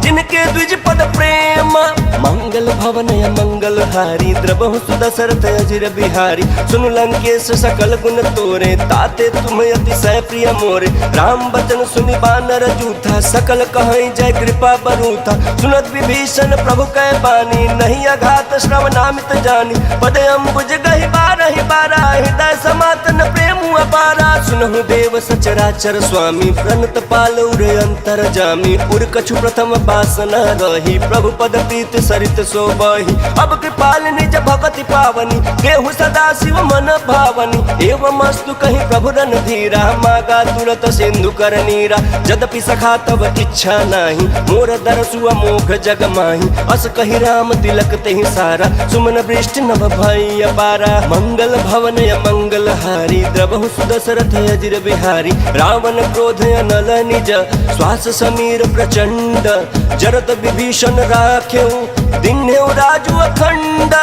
जिनके द्विज पद प्रेम। मंगल भवन मंगल हारी द्रवहु सुदशरथ अजिर बिहारी। सुनु लंकेश सकल गुण तोरे ताते तुम अतिशय प्रिय मोरे। राम बचन सुनि बानर जूथा सकल कहीं जय कृपा बरूथा। सुनत विभीषण प्रभु कै बानी नहीं अघात श्रवणामित जानी। पद अम्बुज गहि बारहि बारा हृदय समातन प्रेम अपारा। सुनहु देव सचराचर स्वामी प्रणत पाल उर अंतर जामी। उर कछु प्रथम बासना रही प्रभु पद प्रीत सरित सोबही। अब कृपाल निज भगति पावनी देहु सदा शिव मन भावनी। एवं अस्तु कहीं प्रभु रन धीरा मागा तुरत सिंधु कर नीरा। यद्यपि सखा तब इच्छा नाही मोर दरसु अमोघ जग माही। अस कही राम तिलक तेहि सारा सुमन वृष्टि नभ भई अपारा। मंगल भवन मंगल हारी द्रवहु सुदशरथ अजिर बिहारी। रावण क्रोध अनल निज श्वास समीर प्रचंड। जरत विभीषण राखेऊ दिन्हेउ राजु अखंड।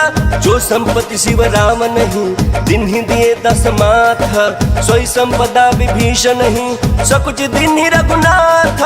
जो संपत्ति शिव राम नहीं दिन्हि दिए दस माथ। सोई संपदा विभीषण नहीं सकुच दिन्हि रघुनाथ।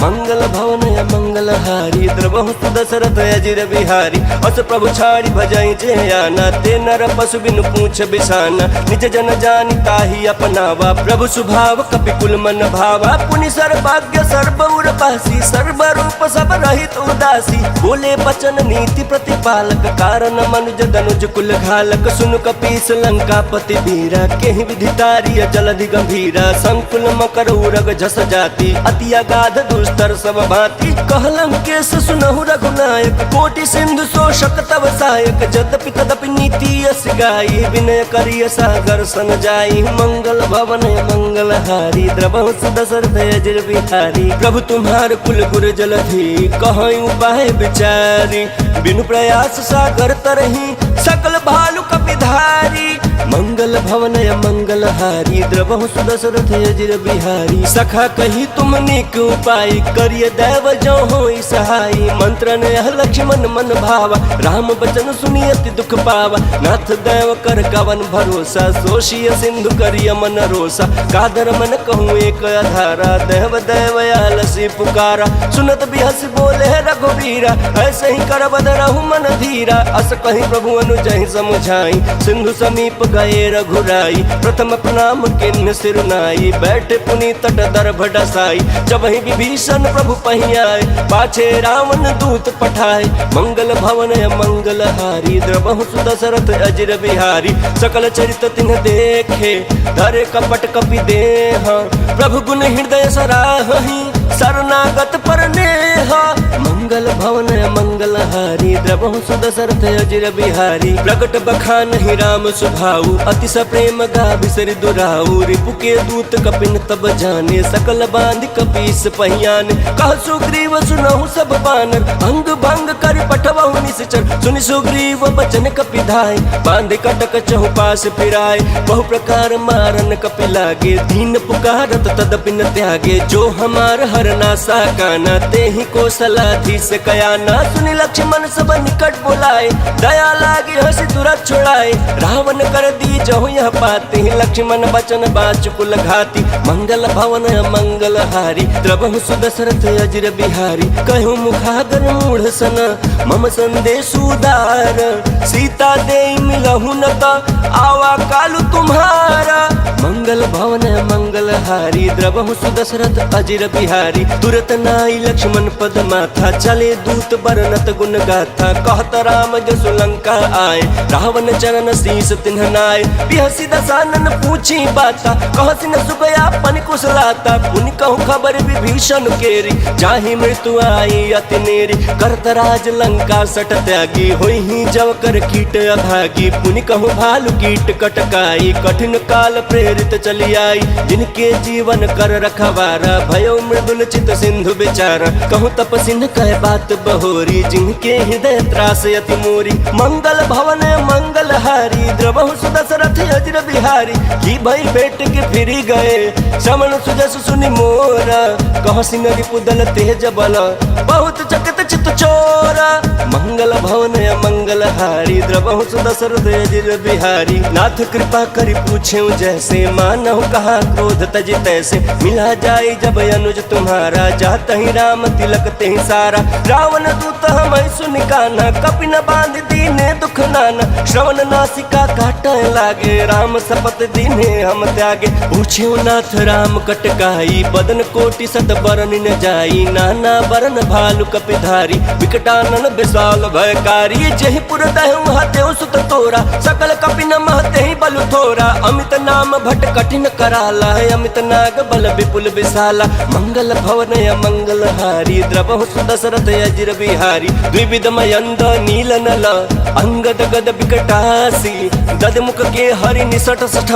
मंगल भवन मंगल हारी द्रवहु सुदशरथ अजिर बिहारी। अस प्रभु छाड़ी भजई जे आना ते नर पशु बिनु पूछ बिसाना। निज जन जानि ताहि अपनावा प्रभु सुभाव कपि कुल मन भावा। पुनि सर्वज्ञ सर्व उर पासी सर्व रूप सब रहित उदासी। बोले बचन नीति प्रतिपालक कारण मनुज दनुज कुल घालक। सुनु कपीस लंकापति वीरा केहि विधितारिय जलधि गंभीरा। संकुल मकर उरग झस जाति अति अगाध दुस्तर सब भांति। कहलंकेश सुनहु रघुनायक कोटि सिंधु शोषक तव सहायक। यद्यपि तदपि नीति यस गाई विनय करिय सागर सन जाई। मंगल भवन मंगल हारी द्रवहु सुदशरथ अजिर बिहारी। प्रभु तुम्हार कुल गुर जलधि कहीं उपाय विचारी। बिनु प्रयास सागर तरही सकल भालु कपिधारी। मंगल भवन मंगल हारी द्रवहु सुदशरथ अजिर बिहारी। सखा कही तुम नीक उपाय करिय दैव जो होई सहाई। मंत्र ने लक्ष्मण मन भावा राम बचन सुनि अति दुख पावा। नाथ दैव कर कवन भरोसा सोशिय सिंधु करिय मन रोसा। कादर मन कहूँ एक आधारा देव दैव आलसी पुकारा। सुनत बिहस बोले रघुवीरा ऐसे ही कर बद रहु मन धीरा। अस कहीं प्रभु अनुजहि समुझाई सिंधु समीप गए रघुराई। प्रथम प्रणाम किन्न सिरुनाई बैठे पुनि तट दर्भ डसाई। जब ही विभीषण प्रभु पही आए पाछे रावण दूत पठाए। मंगल भवन मंगल हारी द्रवहु सुदशरथ अजिर बिहारी। सकल चरित तिन्ह देखे धरे कपट कपि देह। प्रभु गुण हृदय सराहहि शरणागत पर नेह। मंगल भवन मंगल हारी द्रवहु सुदशरथ अजिर बिहारी। प्रगट बखान ही राम सुभाऊ अति सप्रेम गा बिसरि दुराऊ। रिपु के दूत कपिन तब जाने सकल बांध कपीस पहियान। कह सुग्रीव सुनहु सब बानर अंग भंग कर पठवहु निश्चर। सुनि सुग्रीव बचन कपि धाय बांध कटक चहुपास फिराय। बहु प्रकार मारन कपि लागे दीन पुकारत तदपि न त्यागे। जो हमार हरना साकाना तेहि को सलाधीस कयाना। सुनि लक्ष्मण सब निकट बुलाए दया लागे हंसी तुरंत छुड़ाए। रावण कर दी जहु यह पाए गाते लक्ष्मण बचन बाचुकुल घाती। मंगल भवन मंगल हारी द्रवहु सुदशरथ अजिर बिहारी। कहु मुखागर मूढ़ सन मम संदेश उदार। सीता दे मिलहु न आवा कालु तुम्हारा। मंगल भवन मंगल हारी द्रवहु सुदशरथ अजिर बिहारी। तुरत नाई लक्ष्मण पद माथा चले दूत बरनत गुण गाथा। कहत राम जसु लंका आए रावण चरण शीस तिन्ह नाय। बिहसी दसानन पूछी बाता कहसी न सुगया पन कुशलाता। पुनि कहु खबर विभीषण केरी जाहि मृत्यु आई अति नेरी। करत राज लंका सट त्यागी होई ही जव कर कीट अभागी। पुनि कहु भालु कीट कटकाई कठिन काल प्रेरित चली आई। जिनके जीवन कर रखवारा भयो मृदुल चित सिंधु बेचारा। कहु तपसिन कह बात बहोरी जिनके हृदय त्रास अति मोरी। मंगल भवन मंगल हारी द्रवहु सुदशरथ अजिर बिहारी। की भई बेट के फिरी गए श्रवण सुजस सुनि मोरा। कह सिंह रिपुदल तेज बल बहुत चकित चित चोरा। मंगल भवन मंगल हारी द्रवहु सुदशरथ अजिर बिहारी। नाथ कृपा करि पूछे जैसे मानहु कहा क्रोध तज तैसे। मिला जाए जब अनुज तुम्हारा जात ही राम तिलक ते सारा। रावण दूत हम सुनि कान्हा कपि न बांध दीने दुख नाना। श्रवण नासिका काट लागे राम शपथ दीने हम त्यागे। पूछे नाथ राम कटकाई बदन कोटि सत बरन न जाई। नाना बरन भालु कपिधारी विकटानन विशाल भयकारी। जहि पुर दहु हतेउ सुत तोरा सकल कपि न महते ही बलु थोरा। अमित नाम भट कठिन कराला अमित नाग बल विपुल विशाला। मंगल भवन मंगल हारी द्रवहु सुदशरथ अजिर बिहारी। द्विविध मयंद नील नल अंगद गद विकटासी। ददमुख के हरि निसट सठ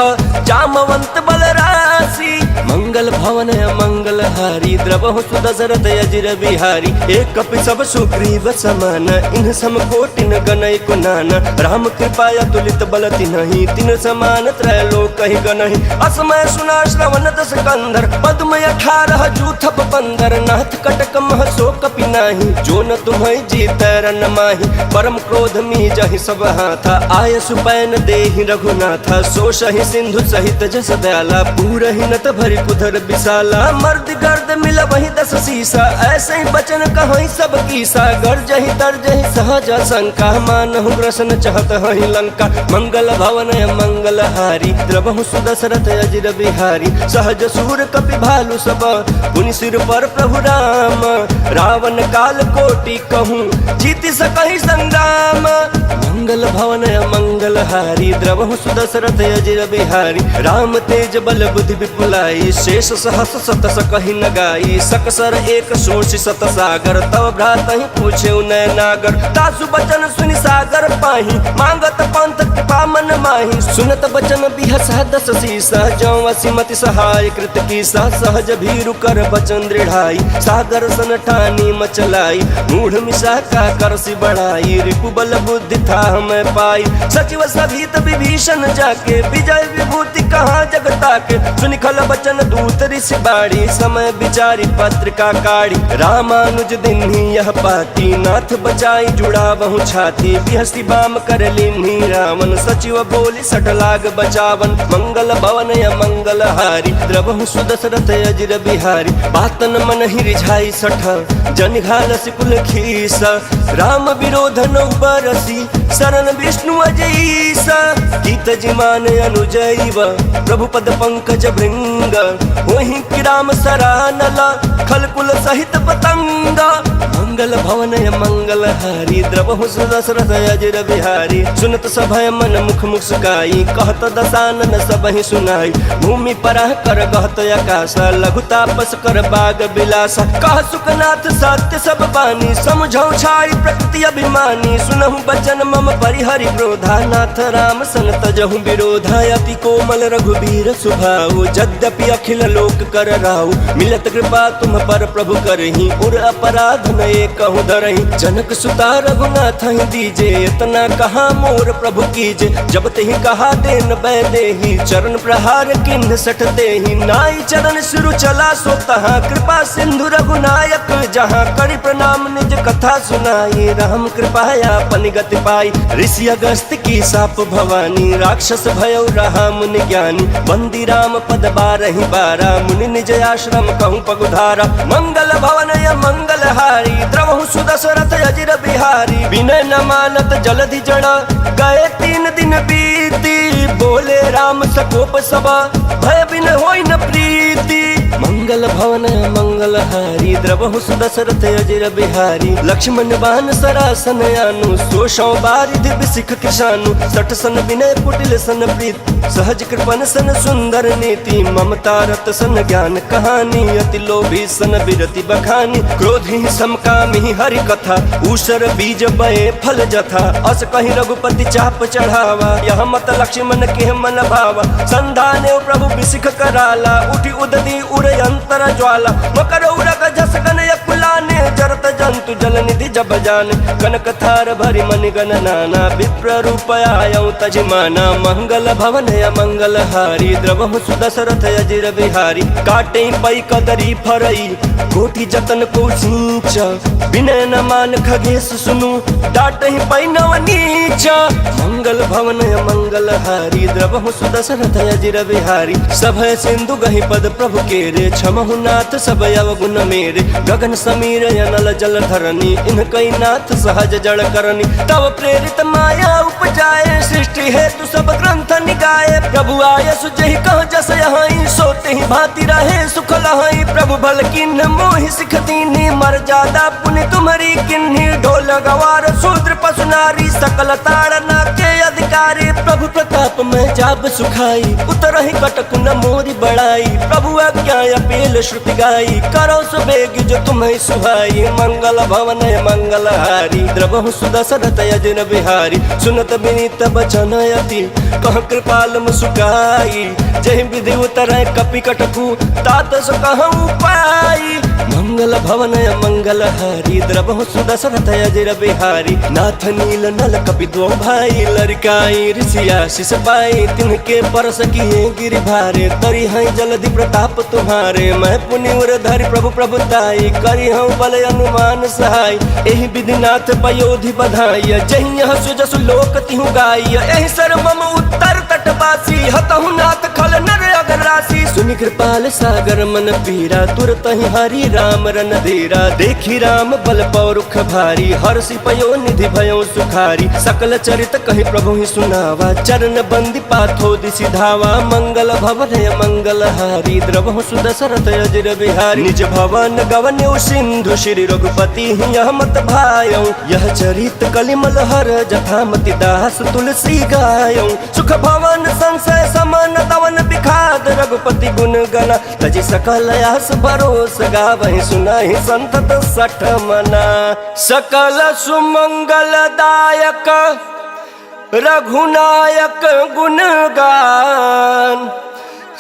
जामवंत बल राशि। मंगल भवन मंगल हारी द्रवहु सुदशरथ अजिर बिहारी। एक कपि सब सुग्रीव समान इन सम कोटि न गनय कुनाना। राम कृपा अतुलित बल तिन्हि तिन समान त्रैलोक ही गनहि। असमय सुना श्रवण दस कंधर पद्म 18 जूथप पंदर। नाथ कटक मह सो कपि नाही जो न तुम्हें जीत रन माही। परम क्रोध मी जहि सब हाथा आय सुपैन देहि रघुनाथा। सो सहि सिंधु सहित जस दयाला पूरहि नत भरि कुधर विशाला। मर्द गर्द मिल वही 10 सीसा ऐसे ही बचन कहीं सब कीसा। गर्जहि तरजहि सहज शंका मानहु ग्रसन चहत हहि लंका। मंगल भवन मंगल हारी द्रवहु सुदशरथ अजिर बिहारी। सहज सूर कपि भालु सब पुनि सिर पर प्रभु राम। रावण काल कोटि कहूँ जीति सकहि संग्राम। मंगल भवन मंगल हारी द्रवहु सुदशरथ अजिर बिहारी। राम तेज बल बुद्धि विपुलाई शेष सहस सत सकहि न गाई। सकसर एक सोच सत सागर तव भ्रातहि पूछे नय नागर। तासु बचन सुनि सागर पाही मांगत पंथ कृपा मन माही। सुनत बचन बिहसा 10 सीसा जौ असिमति सहाय कृत कीसा। सहज भीरु कर बचन दृढ़ाई सागर सन ठानी मचलाई। मूढ़ मिशा का करसी बढ़ाई रिपु बल बुद्धि था हमें पाई। सचिव सभीत विभीषण जाके विजय विभूति कहाँ जगता के। सुनि खल बचन दूत ऋषि बाड़ी समय विचारी पत्रिका काढ़ी। रामानुज दिन्ही यह पाती नाथ बचाई जुड़ा बहु छाती। बिहसी बाम कर लिन्ही रावण सचिव बोली सठ लाग बचावन। मंगल भवन मंगल हारी द्रवहु सुदशरथ अजिर बिहारी। बातन मन ही रिझाई सठ जन घाल सिकुल खीसा। राम विरोध नौ बरसी शरण विष्णु अजईसा। गीत जिमान अनुजैव प्रभु पद पंकज भृंग। वहीं कि राम सरानला खलकुल सहित पतंगा। मंगल भवन मंगल हारी द्रवहु सुदशरथ अजिर बिहारी। सुनत सभय मन मुख मुस्काई कहत दसानन सबहि सुनाई। भूमि पराह कर गहत आकाश लघु तापस कर बाग बिलासा। कह सुखनाथ सत्य सब बानी समझौ छाई प्रकृति अभिमानी। सुनहु बचन मम परिहरि क्रोधा नाथ राम सन तजहु विरोधा। अति कोमल रघुबीर सुभाऊ यद्यपि अखिल लोक कर राऊ। मिलत कृपा तुम पर प्रभु करही उर अपराध न कहूँ धरही। जनक सुता रघुनाथ ही दीजे इतना कहा मोर प्रभु कीजे। जब तेहि कहा देन बै देही चरण प्रहार किन्ह सटते ही। नाई चरण शुरु चला सो तहाँ कृपा सिंधु रघुनायक जहाँ। करि प्रणाम निज कथा सुनाई राम कृपाया पन गति पाई। ऋषि अगस्त की साप भवानी राक्षस भय भयो रहा मुनि ज्ञानी, बंदी राम पद बारहि बारा, मुनि निज आश्रम कहूँ पगुधारा। मंगल भवन या मंगल हारी, द्रवहु सुदशरथ अजिर बिहारी। विनय न मानत जलधि जड़ा, गए 3 दिन बीती, बोले राम सकोप सबा, भय बिन होई न प्रीति। मंगल भवन मंगल हारी, द्रवहु सुदशरथ अजिर बिहारी। लक्ष्मण बान सरासन आनु, सोषौ बारिधि बिसिख कृशानु। सठ सन विनय कुटिल सन प्रीत, सहज कृपन सन सुंदर नीति। ममता रत सन ज्ञान कहानी, अति लोभी सन बिरति बखानी। क्रोधी समकामी हरि कथा, ऊषर बीज बये फल जथा। अस कहीं रघुपति चाप चढ़ावा, यह मत लक्ष्मण के मन भावा। संधाने प्रभु बिसिख कराला, उठी उदती उर अंतर ज्वाला। मकर उरग जस गन यकुलाने, जरत जंतु जल निधि जब जाने। कनक थार भरि मनि गण नाना, विप्र रूप आयौ तजिमाना। मंगल भवन मंगल हारी, द्रवहु सुदशरथ अजिर बिहारी। काटे पै कदरी फरई, कोटि जतन को सींच। विनय न मान खगेश सुनु, डाटहि पै नव नीच। मंगल भवन मंगल हारी, द्रवहु सुदशरथ अजिर बिहारी। सभय सिंधु गहि पद प्रभु केरे, क्षमहु नाथ सब अवगुण मेरे। गगन समीर अनल जल धरनी, इनकै नाथ सहज जड़ करनी। तब प्रेरित माया उपजाए, सृष्टि हेतु सब ग्रंथ निकाये। प्रभु आय सुजहि कह जस यहाई, सोते ही भांति रहे सुख लहाई। प्रभु भल किन्ह मोहि सिख दीन्ही, मर्यादा पुनि तुम्हारी किन्ही। ढोल गवार शूद्र पशु नारी, सकल ताड़ना के अधिकारी। प्रभु प्रताप में जाब सुखाई, उतरहि कटक न मोरी बड़ाई। प्रभु आज्ञा अपील श्रुति गाई, करो सुबेग जो तुम्हें सुहाई। मंगल भवन मंगल हारी, द्रवहु सुदशरथ अजिर बिहारी। सुनत विनीत बचन अति, कह कृपाल मुसुकाई। जहि विधि उतरै कपि कटकु, तात सो कहूँ पाई। मंगल भवन मंगल हारी, द्रवहु सुदशरथ अजिर बिहारी। नाथ नील नल कपि दो भाई, लड़काई ऋषि आशीष पाई। तिनके परस किए गिरि भारे, तरी हैं जलधि प्रताप तुम्हारे। मैं पुनि उर धरि प्रभु प्रभुताई, करी हूँ बल अनुमान सहाय। एहि विधि नाथ पयोधि बधाई, जहि यह सुजसु लोक तिहु गाई। एहि सर्वम उत्तर तटवासी, हतहु नाथ खल नर अगर राशि। सुनि कृपाल सागर मन पीरा, तुरत ही हरि राम रन धीरा। देखी राम बल पौरुख भारी, हर्षि पयो निधि भयो सुखारी। सकल चरित कहि प्रभु ही सुनावा, चरण बंदी पाथो दिसि धावा। मंगल भवन मंगल हारी, द्रवहु सुदशरथ अजिर बिहारी। निज भवन गवन्यौ सिंधु, श्री रघुपति यह मत भायौ। यह चरित कलिमल हर, जथामति दास तुलसी गायौ। सुख भवन संशय समन, तवन बिखाद रघुपति गुण गना। तजि सकल आस भरोस, गावहि सुनाहि संतत सठ मना। सकल सुमंगल दायक रघुनायक गुण गान,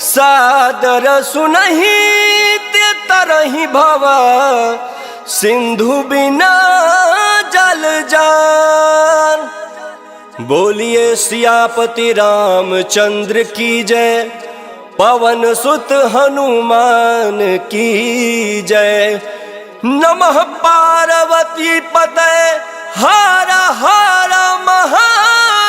सादर सुनहि ते तरहि भव। सिंधु बिना जल जान। बोलिए सियापति रामचंद्र की जय, पवन सुत हनुमान की जय। नमः पार्वती पतये हर हर महादेव।